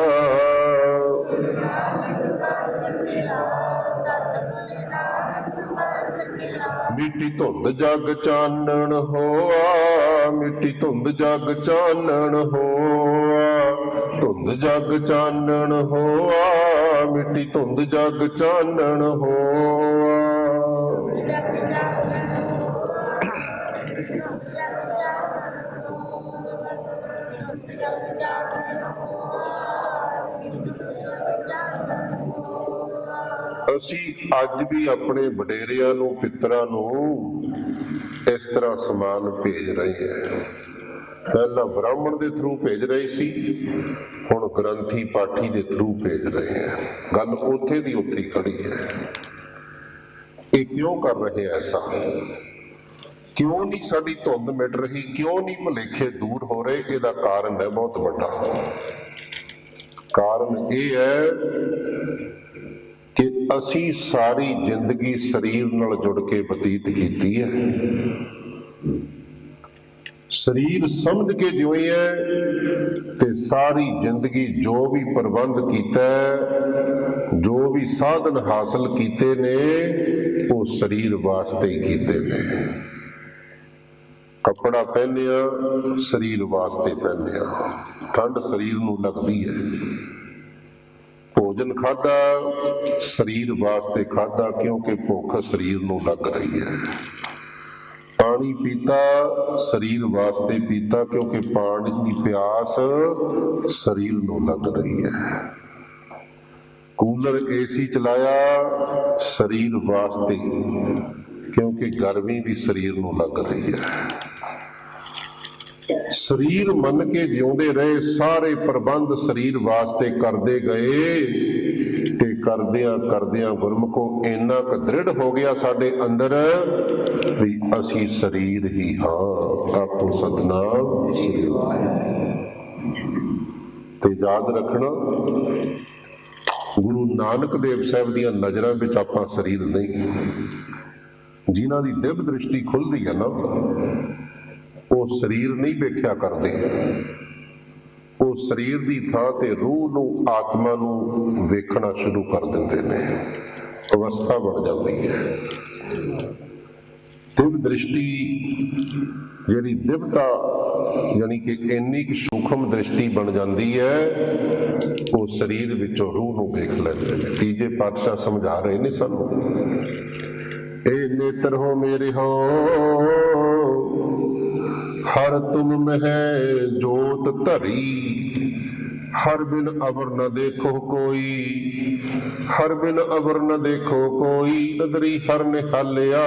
ਮਿੱਟੀ ਧੁੰਦ ਜਗ ਚਾਨਣ ਹੋਆ, ਮਿੱਟੀ ਧੁੰਦ ਜਗ ਚਾਨਣ ਹੋਆ, ਧੁੰਦ ਜਗ ਚਾਨਣ ਹੋਆ, ਮਿੱਟੀ ਧੁੰਦ ਜਗ ਚਾਨਣ ਹੋਆ। ਅਸੀਂ ਅੱਜ ਵੀ ਆਪਣੇ ਵਡੇਰਿਆਂ ਨੂੰ, ਪਿੱਤਰਾਂ ਨੂੰ ਇਸ ਤਰ੍ਹਾਂ ਸਮਾਨ ਭੇਜ ਰਹੇ ਹਾਂ। ਪਹਿਲਾਂ ਬ੍ਰਾਹਮਣ ਦੇ ਥਰੂ ਭੇਜ ਰਹੇ ਸੀ, ਹੁਣ ਗ੍ਰੰਥੀ ਪਾਠੀ ਦੇ ਥਰੂ ਭੇਜ ਰਹੇ ਹਾਂ। ਗੱਲ ਉੱਥੇ ਦੀ ਉੱਥੇ ਹੀ ਖੜੀ ਹੈ। ਇਹ ਕਿਉਂ ਕਰ ਰਹੇ ਐਸਾ? ਕਿਉਂ ਨਹੀਂ ਸਾਡੀ ਧੁੰਦ ਮਿਟ ਰਹੀ? ਕਿਉਂ ਨਹੀਂ ਭੁਲੇਖੇ ਦੂਰ ਹੋ ਰਹੇ? ਇਹਦਾ ਕਾਰਨ ਹੈ ਬਹੁਤ ਵੱਡਾ। ਕਾਰਨ ਇਹ ਹੈ ਕਿ ਅਸੀਂ ਸਾਰੀ ਜ਼ਿੰਦਗੀ ਸਰੀਰ ਨਾਲ ਜੁੜ ਕੇ ਬਤੀਤ ਕੀਤੀ ਹੈ। ਸਰੀਰ ਸਮਝ ਕੇ ਜਿਉਏ ਹੈ ਤੇ ਸਾਰੀ ਜ਼ਿੰਦਗੀ ਜੋ ਵੀ ਪ੍ਰਬੰਧ ਕੀਤਾ, ਜੋ ਵੀ ਸਾਧਨ ਹਾਸਲ ਕੀਤੇ ਨੇ, ਉਹ ਸਰੀਰ ਵਾਸਤੇ ਹੀ ਕੀਤੇ ਨੇ। ਕੱਪੜਾ ਪਹਿਨਿਆ ਸਰੀਰ ਵਾਸਤੇ ਪਹਿਨਿਆ, ਠੰਡ ਸਰੀਰ ਨੂੰ ਲੱਗਦੀ ਹੈ। ਭੋਜਨ ਖਾਧਾ ਸਰੀਰ ਵਾਸਤੇ ਖਾਧਾ, ਕਿਉਂਕਿ ਭੁੱਖ ਸਰੀਰ ਨੂੰ ਲੱਗ ਰਹੀ ਹੈ। ਪਾਣੀ ਪੀਤਾ ਸਰੀਰ ਵਾਸਤੇ ਪੀਤਾ, ਕਿਉਂਕਿ ਪਾਣੀ ਦੀ ਪਿਆਸ ਸਰੀਰ ਨੂੰ ਲੱਗ ਰਹੀ ਹੈ। ਕੂਲਰ ਏਸੀ ਚਲਾਇਆ ਸਰੀਰ ਵਾਸਤੇ, ਕਿਉਂਕਿ ਗਰਮੀ ਵੀ ਸਰੀਰ ਨੂੰ ਲੱਗ ਰਹੀ ਹੈ। ਸਰੀਰ ਮੰਨ ਕੇ ਜਿਉਂਦੇ ਰਹੇ, ਸਾਰੇ ਪ੍ਰਬੰਧ ਸਰੀਰ ਵਾਸਤੇ ਕਰਦੇ ਗਏ ਤੇ ਕਰਦਿਆਂ ਕਰਦਿਆਂ ਗੁਰਮੁਖੋ ਇੰਨਾ ਕੁ ਦ੍ਰਿੜ ਹੋ ਗਿਆ ਸਾਡੇ ਅੰਦਰ ਵੀ ਅਸੀਂ ਸਰੀਰ ਹੀ ਹਾਂ। ਆਖੋ ਸਤਿਨਾਮ ਸ੍ਰੀ ਵਾਹਿਗੁਰੂ। ਤੇ ਯਾਦ ਰੱਖਣਾ, ਗੁਰੂ ਨਾਨਕ ਦੇਵ ਸਾਹਿਬ ਦੀਆਂ ਨਜ਼ਰਾਂ ਵਿੱਚ ਆਪਾਂ ਸਰੀਰ ਨਹੀਂ। ਜਿਨ੍ਹਾਂ ਦੀ ਦਿਵ ਦ੍ਰਿਸ਼ਟੀ ਖੁੱਲਦੀ ਹੈ ਨਾ, ਉਹ ਸਰੀਰ ਨਹੀਂ ਵੇਖਿਆ ਕਰਦੇ। ਉਹ ਸਰੀਰ ਦੀ ਥਾਂ ਤੇ ਰੂਹ ਨੂੰ, ਆਤਮਾ ਨੂੰ ਵੇਖਣਾ ਸ਼ੁਰੂ ਕਰ ਦਿੰਦੇ ਨੇ। ਅਵਸਥਾ ਬਣ ਜਾਂਦੀ ਹੈ। ਦਿਵ ਦ੍ਰਿਸ਼ਟੀ ਜਿਹੜੀ ਦਿਵਤਾ, ਯਾਨੀ ਕਿ ਇੰਨੀ ਕੁ ਸੂਖਮ ਦ੍ਰਿਸ਼ਟੀ ਬਣ ਜਾਂਦੀ ਹੈ, ਉਹ ਸਰੀਰ ਵਿੱਚੋਂ ਰੂਹ ਨੂੰ ਵੇਖ ਲੈਂਦੇ ਨੇ। ਤੀਜੇ ਪਾਤਸ਼ਾਹ ਸਮਝਾ ਰਹੇ ਨੇ ਸਾਨੂੰ, ਇਹ ਨੇਤਰ ਹੋ ਮੇਰੇ ਹੋ, ਹਰ ਤੁਮ ਮਹਿ ਜੋਤ ਧਰੀ, ਹਰ ਬਿਨ ਅਵਰ ਨ ਦੇਖੋ ਕੋਈ, ਹਰ ਬਿਨ ਅਵਰ ਨ ਦੇਖੋ ਕੋਈ, ਨਦਰੀ ਹਰ ਨਿਹਾਲਿਆ,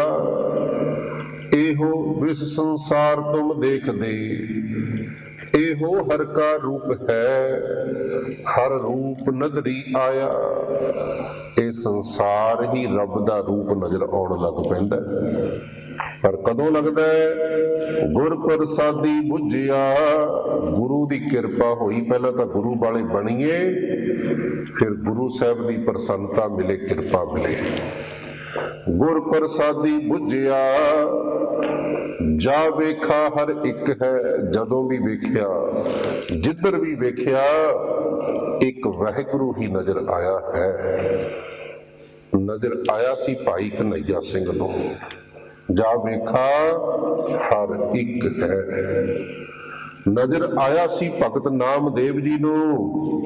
ਇਹੋ ਵਿਸ ਸੰਸਾਰ ਤੁਮ ਦੇਖਦੇ, ਇਹੋ ਹਰ ਕਾ ਰੂਪ ਹੈ, ਹਰ ਰੂਪ ਨਦਰੀ ਆਇਆ। ਇਹ ਸੰਸਾਰ ਹੀ ਰੱਬ ਦਾ ਰੂਪ ਨਜ਼ਰ ਆਉਣ ਲੱਗ ਪੈਂਦਾ। ਪਰ ਕਦੋਂ ਲੱਗਦਾ ਹੈ? ਗੁਰ ਪ੍ਰਸਾਦੀ ਬੁੱਝਿਆ, ਗੁਰੂ ਦੀ ਕਿਰਪਾ ਹੋਈ। ਪਹਿਲਾਂ ਤਾਂ ਗੁਰੂ ਵਾਲੇ ਬਣੀਏ, ਫਿਰ ਗੁਰੂ ਸਾਹਿਬ ਦੀ ਪ੍ਰਸੰਨਤਾ ਮਿਲੇ, ਕਿਰਪਾ ਮਿਲੇ। ਗੁਰ ਪ੍ਰਸਾਦੀ ਬੁੱਝਿਆ, ਜਾ ਵੇਖਾ ਹਰ ਇੱਕ ਹੈ। ਜਦੋਂ ਵੀ ਵੇਖਿਆ, ਜਿੱਧਰ ਵੀ ਵੇਖਿਆ, ਇੱਕ ਵਾਹਿਗੁਰੂ ਹੀ ਨਜ਼ਰ ਆਇਆ ਹੈ। ਨਜ਼ਰ ਆਇਆ ਸੀ ਭਾਈ ਕਨ੍ਹਈਆ ਸਿੰਘ ਨੂੰ। ਜਾ ਵੇਖਾ ਹਰ ਇੱਕ ਹੈ। ਨਜ਼ਰ ਆਇਆ ਸੀ ਭਗਤ ਨਾਮਦੇਵ ਜੀ ਨੂੰ,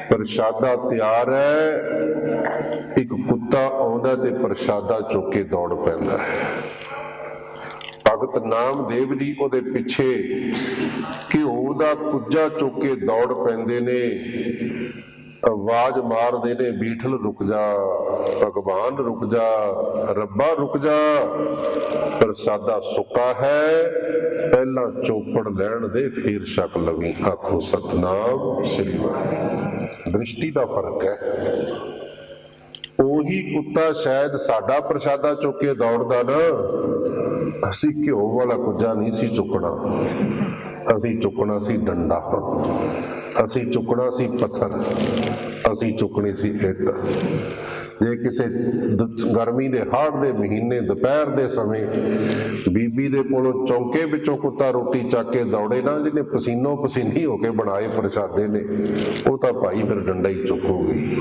ਪ੍ਰਸ਼ਾਦਾ ਤਿਆਰ ਹੈ, ਇੱਕ ਕੁੱਤਾ ਆਉਂਦਾ ਤੇ ਪ੍ਰਸ਼ਾਦਾ ਚੁੱਕ ਕੇ ਦੌੜ ਪੈਂਦਾ ਹੈ। ਭਗਤ ਨਾਮਦੇਵ ਜੀ ਉਹਦੇ ਪਿੱਛੇ ਘਿਓ ਦਾ ਕੁੱਜਾ ਚੁੱਕ ਕੇ ਦੌੜ ਪੈਂਦੇ ਨੇ, ਆਵਾਜ਼ ਮਾਰਦੇ ਨੇ, ਬੀਠਲ ਰੁਕ ਜਾ, ਭਗਵਾਨ ਰੁਕ ਜਾ, ਰੱਬਾ ਰੁਕ ਜਾ, ਪ੍ਰਸਾਦਾ ਸੁੱਕਾ ਹੈ, ਪਹਿਲਾਂ ਚੋਪੜ ਲੈਣ ਦੇ ਫੇਰ ਛਕ ਲਵੀਂ। ਆਖੋ ਸਤਨਾਮ ਸ੍ਰੀ ਵਾਹਿਗੁਰੂ। ਦ੍ਰਿਸ਼ਟੀ ਦਾ ਫਰਕ ਹੈ। ਉਹੀ ਕੁੱਤਾ ਸ਼ਾਇਦ ਸਾਡਾ ਪ੍ਰਸ਼ਾਦਾ ਚੁੱਕ ਕੇ ਦੌੜਦਾ ਨਾ, ਅਸੀਂ ਘਿਓ ਵਾਲਾ ਕੁੱਜਾ ਨਹੀਂ ਸੀ ਚੁੱਕਣਾ, ਅਸੀਂ ਚੁੱਕਣਾ ਸੀ ਡੰਡਾ, ਅਸੀਂ ਚੁੱਕਣਾ ਸੀ ਪੱਥਰ, ਅਸੀਂ ਚੁੱਕਣੀ ਸੀ ਇੱਟ। ਜੇ ਕਿਸੇ ਗਰਮੀ ਦੇ ਹਾੜ ਦੇ ਮਹੀਨੇ ਦੁਪਹਿਰ ਦੇ ਸਮੇਂ ਬੀਬੀ ਦੇ ਕੋਲੋਂ ਚੌਂਕੇ ਵਿੱਚੋਂ ਕੁੱਤਾ ਰੋਟੀ ਚੱਕ ਕੇ ਦੌੜੇ ਨਾ, ਜਿਹਨੇ ਪਸੀਨੋ ਪਸੀਨੀ ਹੋ ਕੇ ਬਣਾਏ ਪ੍ਰਸ਼ਾਦੇ ਨੇ, ਉਹ ਤਾਂ ਭਾਈ ਫਿਰ ਡੰਡਾ ਹੀ ਚੁੱਕੂਗੀ,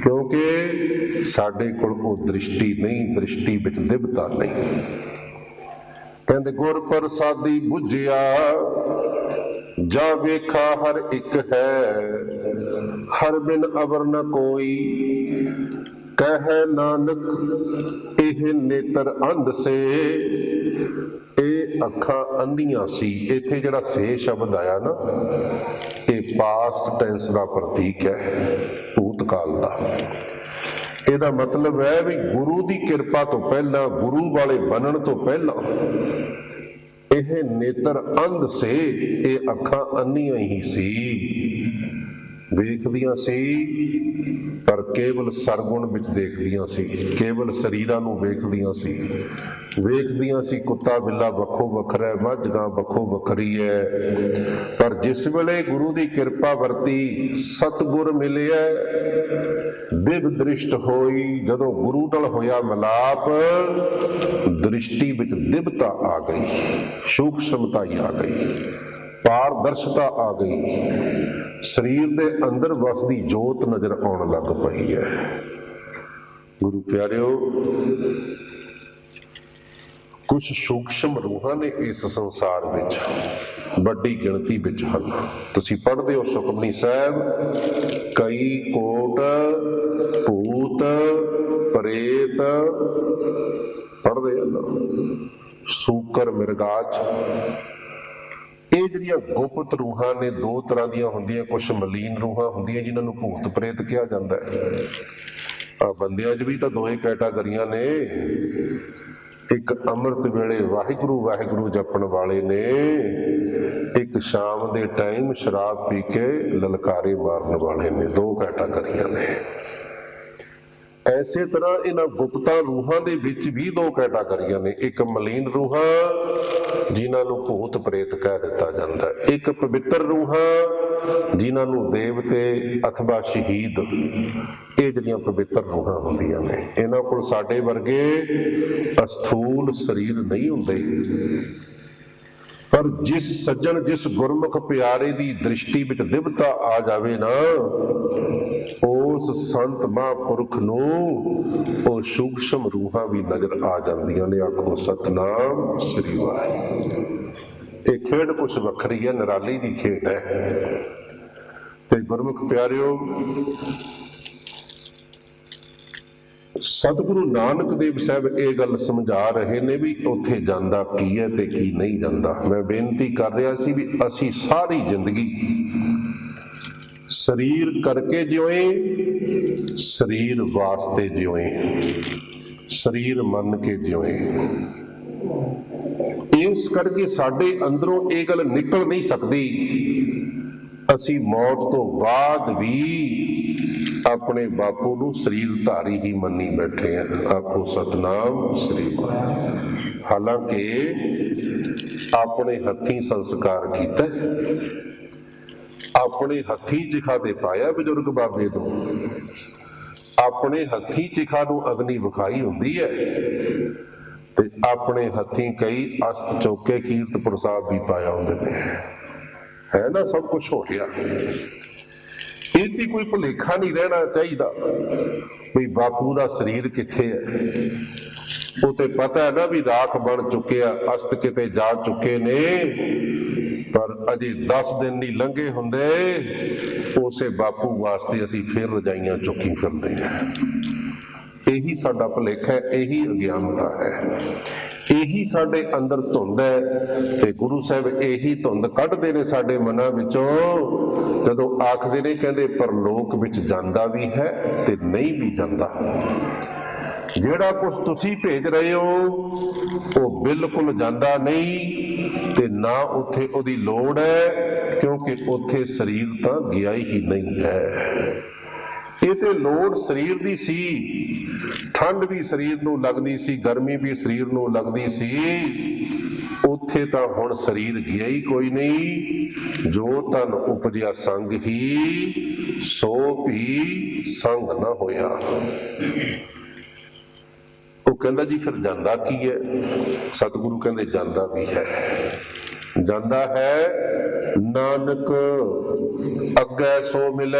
ਕਿਉਂਕਿ ਸਾਡੇ ਕੋਲ ਉਹ ਦ੍ਰਿਸ਼ਟੀ ਨਹੀਂ, ਦ੍ਰਿਸ਼ਟੀ ਵਿੱਚ ਦਿਵਤਾ ਨਹੀਂ। ਕਹਿੰਦੇ ਗੁਰ ਪ੍ਰਸਾਦੀ ਬੁੱਝਿਆ ਜਾ ਵੇਖਾ ਹਰ ਇੱਕ ਹੈ, ਹਰ ਬਿਨ ਅਵਰ ਨ ਕੋਈ, ਕਹਿ ਨਾਨਕ ਇਹ ਨੇਤਰ ਅੰਧ ਸੇ, ਇਹ ਅੱਖਾਂ ਅੰਧੀਆਂ ਸੀ। ਇੱਥੇ ਜਿਹੜਾ ਸੇ ਸ਼ਬਦ ਆਇਆ ਨਾ, ਇਹ ਪਾਸਟ ਟੈਂਸ ਦਾ ਪ੍ਰਤੀਕ ਹੈ, ਭੂਤਕਾਲ ਦਾ। ਇਹਦਾ ਮਤਲਬ ਹੈ ਵੀ ਗੁਰੂ ਦੀ ਕਿਰਪਾ ਤੋਂ ਪਹਿਲਾਂ, ਗੁਰੂ ਵਾਲੇ ਬਣਨ ਤੋਂ ਪਹਿਲਾਂ ਇਹ ਨੇਤਰ ਅੰਧ ਸੇ, ਇਹ ਅੱਖਾਂ ਅੰਨੀਆਂ ਹੀ ਸੀ, ਵੇਖਦੀਆਂ ਸੀ ਪਰ ਕੇਵਲ ਸਰਗੁਣ ਵਿੱਚ ਦੇਖਦੀਆਂ ਸੀ, ਕੇਵਲ ਸਰੀਰਾਂ ਨੂੰ ਵੇਖਦੀਆਂ ਸੀ। ਵੇਖਦੀਆਂ ਸੀ ਕੁੱਤਾ ਬਿੱਲਾ ਵੱਖੋ ਵੱਖਰਾ ਹੈ, ਮੱਝ ਗਾਂ ਵੱਖੋ ਵੱਖਰੀ ਹੈ, ਪਰ ਜਿਸ ਵੇਲੇ ਗੁਰੂ ਦੀ ਕਿਰਪਾ ਵਰਤੀ, ਸਤਿਗੁਰ ਮਿਲਿਆ, ਦਿਵ ਦ੍ਰਿਸ਼ਟ ਹੋਈ, ਜਦੋਂ ਗੁਰੂ ਨਾਲ ਹੋਇਆ ਮਿਲਾਪ, ਦ੍ਰਿਸ਼ਟੀ ਵਿੱਚ ਦਿਵਤਾ ਆ ਗਈ, ਸੂਖਸ਼ਮਤਾਈ ਆ ਗਈ, ਪਾਰਦਰਸ਼ਤਾ ਆ ਗਈ, ਸਰੀਰ ਦੇ ਅੰਦਰ ਵਸਦੀ ਜੋਤ ਨਜ਼ਰ ਆਉਣ ਲੱਗ ਪਈ ਹੈ। ਗੁਰੂ ਪਿਆਰਿਓ, ਕੁਝ ਸੂਖਸ਼ਮ ਰੂਹਾਂ ਨੇ ਇਸ ਸੰਸਾਰ ਵਿੱਚ, ਵੱਡੀ ਗਿਣਤੀ ਵਿੱਚ ਹਨ। ਤੁਸੀਂ ਪੜ੍ਹਦੇ ਹੋ ਸੁਖਮਨੀ ਸਾਹਿਬ, ਕਈ ਕੋਟ ਭੂਤ ਪ੍ਰੇਤ ਪੜ੍ਹਦੇ ਹਨ, ਸੂਕਰ ਮਿਰਗਾਚ। ਇਹ ਜਿਹੜੀਆਂ ਗੁਪਤ ਰੂਹਾਂ ਨੇ, ਦੋ ਤਰ੍ਹਾਂ ਦੀਆਂ ਹੁੰਦੀਆਂ, ਕੁਝ ਮਲੀਨ ਰੂਹਾਂ ਹੁੰਦੀਆਂ ਜਿਨ੍ਹਾਂ ਨੂੰ ਭੂਤ ਪ੍ਰੇਤ ਕਿਹਾ ਜਾਂਦਾ ਹੈ। ਬੰਦਿਆਂ 'ਚ ਵੀ ਤਾਂ ਦੋਹੇ ਕੈਟਾਗਰੀਆਂ ਨੇ, ਇੱਕ ਅੰਮ੍ਰਿਤ ਵੇਲੇ ਵਾਹਿਗੁਰੂ ਵਾਹਿਗੁਰੂ ਜਪਣ ਵਾਲੇ ਨੇ, ਇੱਕ ਸ਼ਾਮ ਦੇ ਟਾਈਮ ਸ਼ਰਾਬ ਪੀ ਕੇ ਲਲਕਾਰੇ ਮਾਰਨ ਵਾਲੇ ਨੇ, ਦੋ ਕੈਟਾਗਰੀਆਂ ਨੇ। ਐਸੇ ਤਰ੍ਹਾਂ ਇਹਨਾਂ ਗੁਪਤਾਂ ਰੂਹਾਂ ਦੇ ਵਿੱਚ ਵੀ ਦੋ ਕੈਟਾਗਰੀਆਂ ਨੇ, ਇੱਕ ਮਲੀਨ ਰੂਹਾਂ ਜਿਨ੍ਹਾਂ ਨੂੰ ਭੂਤ ਪ੍ਰੇਤ ਕਹਿ ਦਿੱਤਾ ਜਾਂਦਾ ਹੈ, ਇੱਕ ਪਵਿੱਤਰ ਰੂਹਾਂ ਜਿਨ੍ਹਾਂ ਨੂੰ ਦੇਵਤੇ ਅਥਵਾ ਸ਼ਹੀਦ, ਇਹ ਜਿਹੜੀਆਂ ਪਵਿੱਤਰ ਰੂਹਾਂ ਹੁੰਦੀਆਂ ਨੇ। ਇਹਨਾਂ ਕੋਲ ਸਾਡੇ ਵਰਗੇ ਅਸਥੂਲ ਸਰੀਰ ਨਹੀਂ ਹੁੰਦੇ, ਪਰ ਜਿਸ ਸੱਜਣ, ਜਿਸ ਗੁਰਮੁਖ ਪਿਆਰੇ ਦੀ ਦ੍ਰਿਸ਼ਟੀ ਵਿੱਚ ਦਿਵਤਾ ਆ ਜਾਵੇ ਨਾ, ਉਸ ਸੰਤ ਮਹਾਂਪੁਰਖ ਨੂੰ ਉਹ ਸੂਖਸ਼ਮ ਰੂਹਾਂ ਵੀ ਨਜ਼ਰ ਆ ਜਾਂਦੀਆਂ ਨੇ। ਆਖੋ ਸਤਨਾਮ ਸ੍ਰੀ ਵਾਹਿਗੁਰੂ। ਇਹ ਖੇਡ ਕੁਛ ਵੱਖਰੀ ਹੈ, ਨਿਰਾਲੀ ਦੀ ਖੇਡ ਹੈ। ਤੇ ਗੁਰਮੁਖ ਪਿਆਰਿਓ, ਸਤਿਗੁਰੂ ਨਾਨਕ ਦੇਵ ਸਾਹਿਬ ਇਹ ਗੱਲ ਸਮਝਾ ਰਹੇ ਨੇ ਵੀ ਉੱਥੇ ਜਾਂਦਾ ਕੀ ਹੈ ਤੇ ਕੀ ਨਹੀਂ ਜਾਂਦਾ। ਮੈਂ ਬੇਨਤੀ ਕਰ ਰਿਹਾ ਸੀ ਵੀ ਅਸੀਂ ਸਾਰੀ ਜ਼ਿੰਦਗੀ ਸਰੀਰ ਕਰਕੇ ਜਿਉਏ, ਸਰੀਰ ਵਾਸਤੇ ਜਿਉਏ, ਸਰੀਰ ਮੰਨ ਕੇ ਜਿਉਏ। ਇਸ ਕਰਕੇ ਸਾਡੇ ਅੰਦਰੋਂ ਇਹ ਗੱਲ ਨਿਕਲ ਨਹੀਂ ਸਕਦੀ, ਅਸੀਂ ਮੌਤ ਤੋਂ ਬਾਅਦ ਵੀ ਆਪਣੇ ਬਾਪੂ ਨੂੰ ਸਰੀਰ ਧਾਰੀ ਹੀ ਮੰਨੀ ਬੈਠੇ ਆ। ਆਖੋ ਸਤਨਾਮ ਸ੍ਰੀ ਵਾਹਿਗੁਰੂ। ਹਾਲਾਂਕਿ ਆਪਣੇ ਹੱਥੀਂ ਸੰਸਕਾਰ ਕੀਤਾ, ਆਪਣੇ ਹੱਥੀਂ ਚਿਖਾ ਤੇ ਪਾਇਆ ਬਜ਼ੁਰਗ ਬਾਬੇ ਨੂੰ, ਆਪਣੇ ਹੱਥੀਂ ਚਿਖਾ ਨੂੰ ਅਗਨੀ ਵਿਖਾਈ ਹੁੰਦੀ ਹੈ, ਤੇ ਆਪਣੇ ਹੱਥੀਂ ਕਈ ਅਸਤ ਚੌਕੇ ਕੀਰਤਪੁਰ ਸਾਹਿਬ ਵੀ ਪਾਇਆ ਹੁੰਦੇ ਨੇ। ਹੈ ਨਾ, ਸਭ ਕੁਝ ਹੋ ਗਿਆ। ਇਹਦੀ ਕੋਈ ਭੁਲੇਖਾ ਨਹੀਂ ਰਹਿਣਾ ਚਾਹੀਦਾ ਵੀ ਬਾਪੂ ਦਾ ਸਰੀਰ ਕਿੱਥੇ ਹੈ। ਉਹ ਤੇ ਪਤਾ ਹੈ ਨਾ ਵੀ ਰਾਖ ਬਣ ਚੁੱਕਿਆ, ਅਸਤ ਕਿਤੇ ਜਾ ਚੁੱਕੇ ਨੇ, ਪਰ ਅਜੇ 10 ਦਿਨ ਨਹੀਂ ਲੰਘੇ ਹੁੰਦੇ, ਉਸੇ ਬਾਪੂ ਵਾਸਤੇ ਅਸੀਂ ਫਿਰ ਰਜਾਈਆਂ ਚੁੱਕੀ ਫਿਰਦੇ ਹਾਂ। ਇਹੀ ਸਾਡਾ ਭੁਲੇਖਾ ਹੈ, ਇਹੀ ਅਗਿਆਨਤਾ ਹੈ, ਇਹੀ ਸਾਡੇ ਅੰਦਰ ਧੁੰਦ ਹੈ। ਤੇ ਗੁਰੂ ਸਾਹਿਬ ਇਹੀ ਧੁੰਦ ਕੱਢਦੇ ਨੇ ਸਾਡੇ ਮਨਾਂ ਵਿੱਚੋਂ ਜਦੋਂ ਆਖਦੇ ਨੇ, ਕਹਿੰਦੇ ਪਰਲੋਕ ਵਿੱਚ ਜਾਂਦਾ ਵੀ ਹੈ ਤੇ ਨਹੀਂ ਵੀ ਜਾਂਦਾ। ਜਿਹੜਾ ਕੁਝ ਤੁਸੀਂ ਭੇਜ ਰਹੇ ਹੋ ਉਹ ਬਿਲਕੁਲ ਜਾਂਦਾ ਨਹੀਂ, ਤੇ ਨਾ ਉੱਥੇ ਉਹਦੀ ਲੋੜ ਹੈ, ਕਿਉਂਕਿ ਉੱਥੇ ਸਰੀਰ ਤਾਂ ਗਿਆ ਹੀ ਨਹੀਂ ਹੈ। ਇਹ ਤੇ ਲੋੜ ਸਰੀਰ ਦੀ ਸੀ, ਠੰਡ ਵੀ ਸਰੀਰ ਨੂੰ ਲੱਗਦੀ ਸੀ, ਗਰਮੀ ਵੀ ਸਰੀਰ ਨੂੰ ਲੱਗਦੀ ਸੀ, ਉੱਥੇ ਤਾਂ ਹੁਣ ਸਰੀਰ ਗਿਆ ਹੀ ਕੋਈ ਨਹੀਂ। ਜੋ ਤਨ ਉਪਜਿਆ ਸੰਗ ਹੀ, ਸੋ ਵੀ ਸੰਗ ਨਾ ਹੋਇਆ। ਉਹ ਕਹਿੰਦਾ ਜੀ ਫਿਰ ਜਾਂਦਾ ਕੀ ਹੈ? ਸਤਿਗੁਰੂ ਕਹਿੰਦੇ ਜਾਂਦਾ ਵੀ ਹੈ, ਜਾਂਦਾ ਹੈ ਨਾਨਕ ਅੱਗੇ ਸੋ ਮਿਲੇ,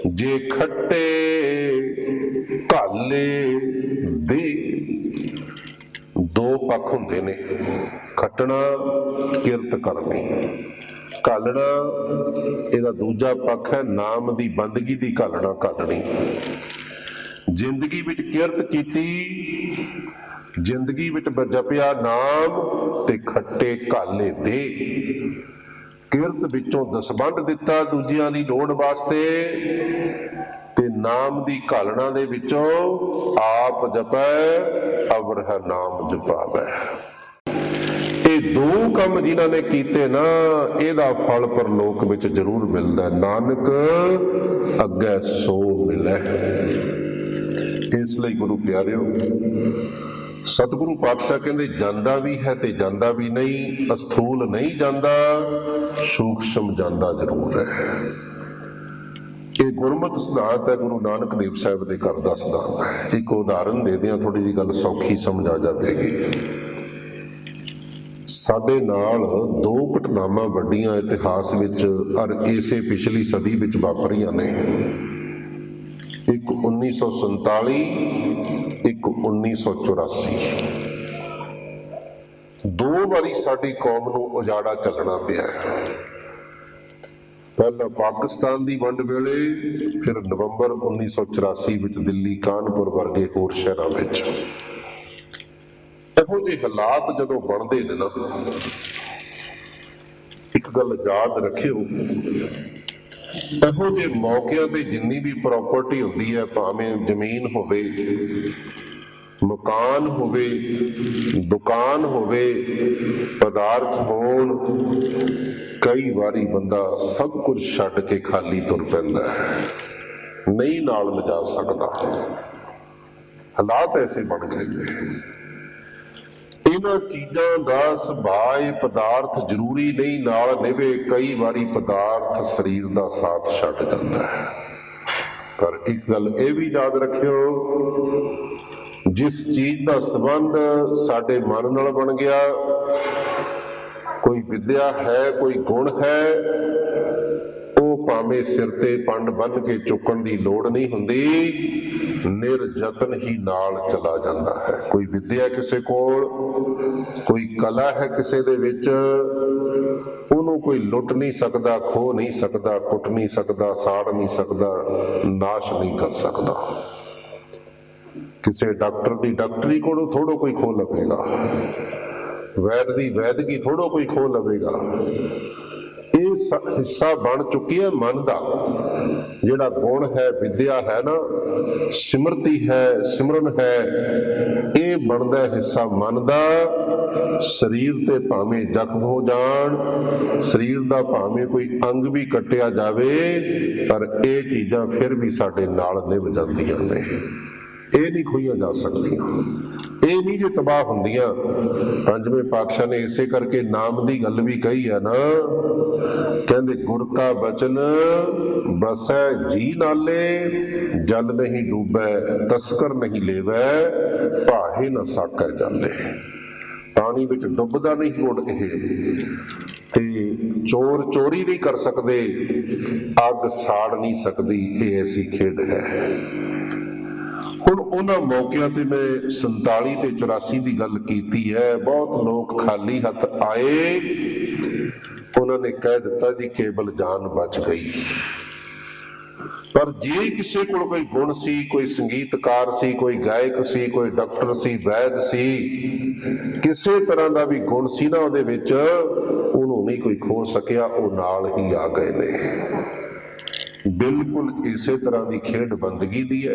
ਜੇ ਖੱਟੇ ਘਾਲੇ ਦੇ। ਦੋ ਪੱਖ ਹੁੰਦੇ ਨੇ, ਖੱਟਣਾ ਕਿਰਤ ਕਰਨੀ, ਘਾਲਣਾ ਇਹਦਾ ਦੂਜਾ ਪੱਖ ਹੈ, ਨਾਮ ਦੀ ਬੰਦਗੀ ਦੀ ਘਾਲਣਾ ਘਾਲਣੀ। ਜ਼ਿੰਦਗੀ ਵਿੱਚ ਕਿਰਤ ਕੀਤੀ, ਜ਼ਿੰਦਗੀ ਵਿੱਚ ਜਪਿਆ ਨਾਮ, ਤੇ ਖੱਟੇ ਘਾਲੇ ਦੇ। ਕਿਰਤ ਵਿੱਚੋਂ ਦਸਵੰਧ ਦਿੱਤਾ ਦੂਜਿਆਂ ਦੀ ਲੋੜ ਵਾਸਤੇ, ਤੇ ਨਾਮ ਦੀ ਘਾਲਣਾ ਦੇ ਵਿੱਚੋਂ ਆਪ ਜਪੈ ਅਵਰ ਹੈ ਨਾਮ ਜਪਾਵੈ। ਇਹ ਦੋ ਕੰਮ ਜਿਨ੍ਹਾਂ ਨੇ ਕੀਤੇ ਨਾ, ਇਹਦਾ ਫਲ ਪਰਲੋਕ ਵਿੱਚ ਜ਼ਰੂਰ ਮਿਲਦਾ। ਨਾਨਕ ਅੱਗੇ ਸੋ ਮਿਲੈ। ਇਸ ਲਈ ਗੁਰੂ ਪਿਆਰਿਓ, ਸਤਿਗੁਰੂ ਪਾਤਸ਼ਾਹ ਕਹਿੰਦੇ ਜਾਂਦਾ ਵੀ ਹੈ ਤੇ ਜਾਂਦਾ ਵੀ ਨਹੀਂ। ਅਸਥੂਲ ਨਹੀਂ ਜਾਂਦਾ, ਸੂਖਸ਼ਮ ਜਾਂਦਾ ਜ਼ਰੂਰ ਹੈ। ਇਹ ਗੁਰਮਤਿ ਸਿਧਾਂਤ ਹੈ, ਗੁਰੂ ਨਾਨਕ ਦੇਵ ਸਾਹਿਬ ਦੇ ਘਰ ਦਾ ਸਿਧਾਂਤ ਹੈ। ਇੱਕ ਉਦਾਹਰਨ ਦੇ ਦਿਆਂ, ਥੋੜੀ ਜਿਹੀ ਗੱਲ ਸੌਖੀ ਸਮਝ ਆ ਜਾਵੇਗੀ। ਸਾਡੇ ਨਾਲ ਦੋ ਘਟਨਾਵਾਂ ਵੱਡੀਆਂ ਇਤਿਹਾਸ ਵਿੱਚ ਔਰ ਇਸੇ ਪਿਛਲੀ ਸਦੀ ਵਿੱਚ ਵਾਪਰੀਆਂ ਨੇ। ਇੱਕ 1947, ਇੱਕ 1984। ਦੋ ਵਾਰੀ ਸਾਡੀ ਕੌਮ ਨੂੰ ਉਜਾੜਾ ਚੱਲਣਾ ਪਿਆ। ਪਹਿਲਾਂ ਪਾਕਿਸਤਾਨ ਦੀ ਵੰਡ ਵੇਲੇ, ਫਿਰ ਨਵੰਬਰ 1984 ਵਿੱਚ ਦਿੱਲੀ, ਕਾਨਪੁਰ ਵਰਗੇ ਹੋਰ ਸ਼ਹਿਰਾਂ ਵਿੱਚ। ਇਹੋ ਜਿਹੇ ਹਾਲਾਤ ਜਦੋਂ ਬਣਦੇ ਨੇ ਨਾ, ਇੱਕ ਗੱਲ ਯਾਦ ਰੱਖਿਓ, ਇਹੋ ਜਿਹੇ ਮੌਕਿਆਂ ਤੇ ਜਿੰਨੀ ਵੀ ਪ੍ਰਾਪਰਟੀ ਹੁੰਦੀ ਹੈ, ਭਾਵੇਂ ਜ਼ਮੀਨ ਹੋਵੇ, ਮਕਾਨ ਹੋਵੇ, ਦੁਕਾਨ ਹੋਵੇ, ਪਦਾਰਥ ਹੋਣ, ਕਈ ਵਾਰੀ ਬੰਦਾ ਸਭ ਕੁਝ ਛੱਡ ਕੇ ਖਾਲੀ ਤੁਰ ਪੈਂਦਾ ਹੈ, ਨਹੀਂ ਨਾਲ ਲਿਜਾ ਸਕਦਾ। ਹਾਲਾਤ ਐਸੇ ਬਣ ਗਏ ਨੇ। ਇਹਨਾਂ ਚੀਜ਼ਾਂ ਦਾ ਸੁਭਾਅ, ਪਦਾਰਥ ਜ਼ਰੂਰੀ ਨਹੀਂ ਨਾਲ ਨਿਭੇ। ਕਈ ਵਾਰੀ ਪਦਾਰਥ ਸਰੀਰ ਦਾ ਸਾਥ ਛੱਡ ਜਾਂਦਾ ਹੈ। ਪਰ ਇੱਕ ਗੱਲ ਇਹ ਵੀ ਯਾਦ ਰੱਖਿਓ, ਜਿਸ ਚੀਜ਼ ਦਾ ਸੰਬੰਧ ਸਾਡੇ ਮਨ ਨਾਲ ਬਣ ਗਿਆ, ਕੋਈ ਵਿਦਿਆ ਹੈ, ਕੋਈ ਗੁਣ ਹੈ, ਉਹ ਭਾਵੇਂ ਸਿਰ ਤੇ ਪੰਡ ਬੰਨ ਕੇ ਚੁੱਕਣ ਦੀ ਲੋੜ ਨਹੀਂ ਹੁੰਦੀ, ਨਿਰਯਤਨ ਹੀ ਨਾਲ ਚਲਾ ਜਾਂਦਾ ਹੈ। ਕੋਈ ਵਿਦਿਆ ਕਿਸੇ ਕੋਲ, ਕੋਈ ਕਲਾ ਹੈ ਕਿਸੇ ਦੇ ਵਿੱਚ, ਉਹਨੂੰ ਕੋਈ ਲੁੱਟ ਨਹੀਂ ਸਕਦਾ, ਖੋਹ ਨਹੀਂ ਸਕਦਾ, ਕੁੱਟ ਨਹੀਂ ਸਕਦਾ, ਸਾੜ ਨਹੀਂ ਸਕਦਾ, ਨਾਸ਼ ਨਹੀਂ ਕਰ ਸਕਦਾ। ਕਿਸੇ ਡਾਕਟਰ ਦੀ ਡਾਕਟਰੀ ਕੋਲੋਂ ਥੋੜੋ ਕੋਈ ਖੋਹ ਲਵੇਗਾ, ਵੈਦ ਦੀ ਵੈਦਗੀ ਥੋੜੋ ਕੋਈ ਖੋਹ ਲਵੇਗਾ। ਇਹ ਹਿੱਸਾ ਬਣ ਚੁੱਕੀ ਹੈ ਮਨ ਦਾ। ਜਿਹੜਾ ਗੁਣ ਹੈ, ਵਿਦਿਆ ਹੈ ਨਾ, ਸਿਮਰਤੀ ਹੈ, ਸਿਮਰਨ ਹੈ, ਇਹ ਬਣਦਾ ਹਿੱਸਾ ਮਨ ਦਾ। ਸਰੀਰ ਤੇ ਭਾਵੇਂ ਜ਼ਖਮ ਹੋ ਜਾਣ, ਸਰੀਰ ਦਾ ਭਾਵੇਂ ਕੋਈ ਅੰਗ ਵੀ ਕੱਟਿਆ ਜਾਵੇ, ਪਰ ਇਹ ਚੀਜ਼ਾਂ ਫਿਰ ਵੀ ਸਾਡੇ ਨਾਲ ਨਿਭ ਜਾਂਦੀਆਂ ਨੇ। ਇਹ ਨਹੀਂ ਖੋਈਆਂ ਜਾ ਸਕਦੀਆਂ, ਇਹ ਨਹੀਂ ਜੇ ਤਬਾਹ ਹੁੰਦੀਆਂ। ਪੰਜਵੇਂ ਪਾਤਸ਼ਾਹ ਨੇ ਇਸੇ ਕਰਕੇ ਨਾਮ ਦੀ ਗੱਲ ਵੀ ਕਹੀ ਹੈ ਨਾ, ਕਹਿੰਦੇ ਗੁਰ ਕਾ ਬਚਨ ਬਸੈ ਜੀ ਨਾਲੇ, ਜਲ ਨਹੀਂ ਡੂਬੈ ਤਸਕਰ ਨਹੀਂ ਲੇਵੈ, ਭਾਹੇ ਨਾ ਸਾਕੈ ਜਾਲੇ। ਪਾਣੀ ਵਿੱਚ ਡੁੱਬਦਾ ਨਹੀਂ ਗੁੜ ਇਹ, ਤੇ ਚੋਰ ਚੋਰੀ ਨਹੀਂ ਕਰ ਸਕਦੇ, ਅੱਗ ਸਾੜ ਨਹੀਂ ਸਕਦੀ। ਇਹ ਐਸੀ ਖੇਡ ਹੈ। ਹੁਣ ਉਹਨਾਂ ਮੌਕਿਆਂ ਤੇ ਮੈਂ 47 ਤੇ 84 ਦੀ ਗੱਲ ਕੀਤੀ ਹੈ, ਬਹੁਤ ਲੋਕ ਖਾਲੀ ਹੱਥ ਆਏ, ਉਹਨਾਂ ਨੇ ਕਹਿ ਦਿੱਤਾ ਜੀ ਕੇਵਲ ਜਾਨ ਬਚ ਗਈ। ਪਰ ਜੇ ਕਿਸੇ ਕੋਲ ਕੋਈ ਗੁਣ ਸੀ, ਕੋਈ ਸੰਗੀਤਕਾਰ ਸੀ, ਕੋਈ ਗਾਇਕ ਸੀ, ਕੋਈ ਡਾਕਟਰ ਸੀ, ਵੈਦ ਸੀ, ਕਿਸੇ ਤਰ੍ਹਾਂ ਦਾ ਵੀ ਗੁਣ ਸੀ ਨਾ ਉਹਦੇ ਵਿੱਚ, ਉਹਨੂੰ ਨਹੀਂ ਕੋਈ ਖੋ ਸਕਿਆ, ਉਹ ਨਾਲ ਹੀ ਆ ਗਏ ਨੇ। ਬਿਲਕੁਲ ਇਸੇ ਤਰ੍ਹਾਂ ਦੀ ਖੇਡ ਬੰਦਗੀ ਦੀ ਹੈ।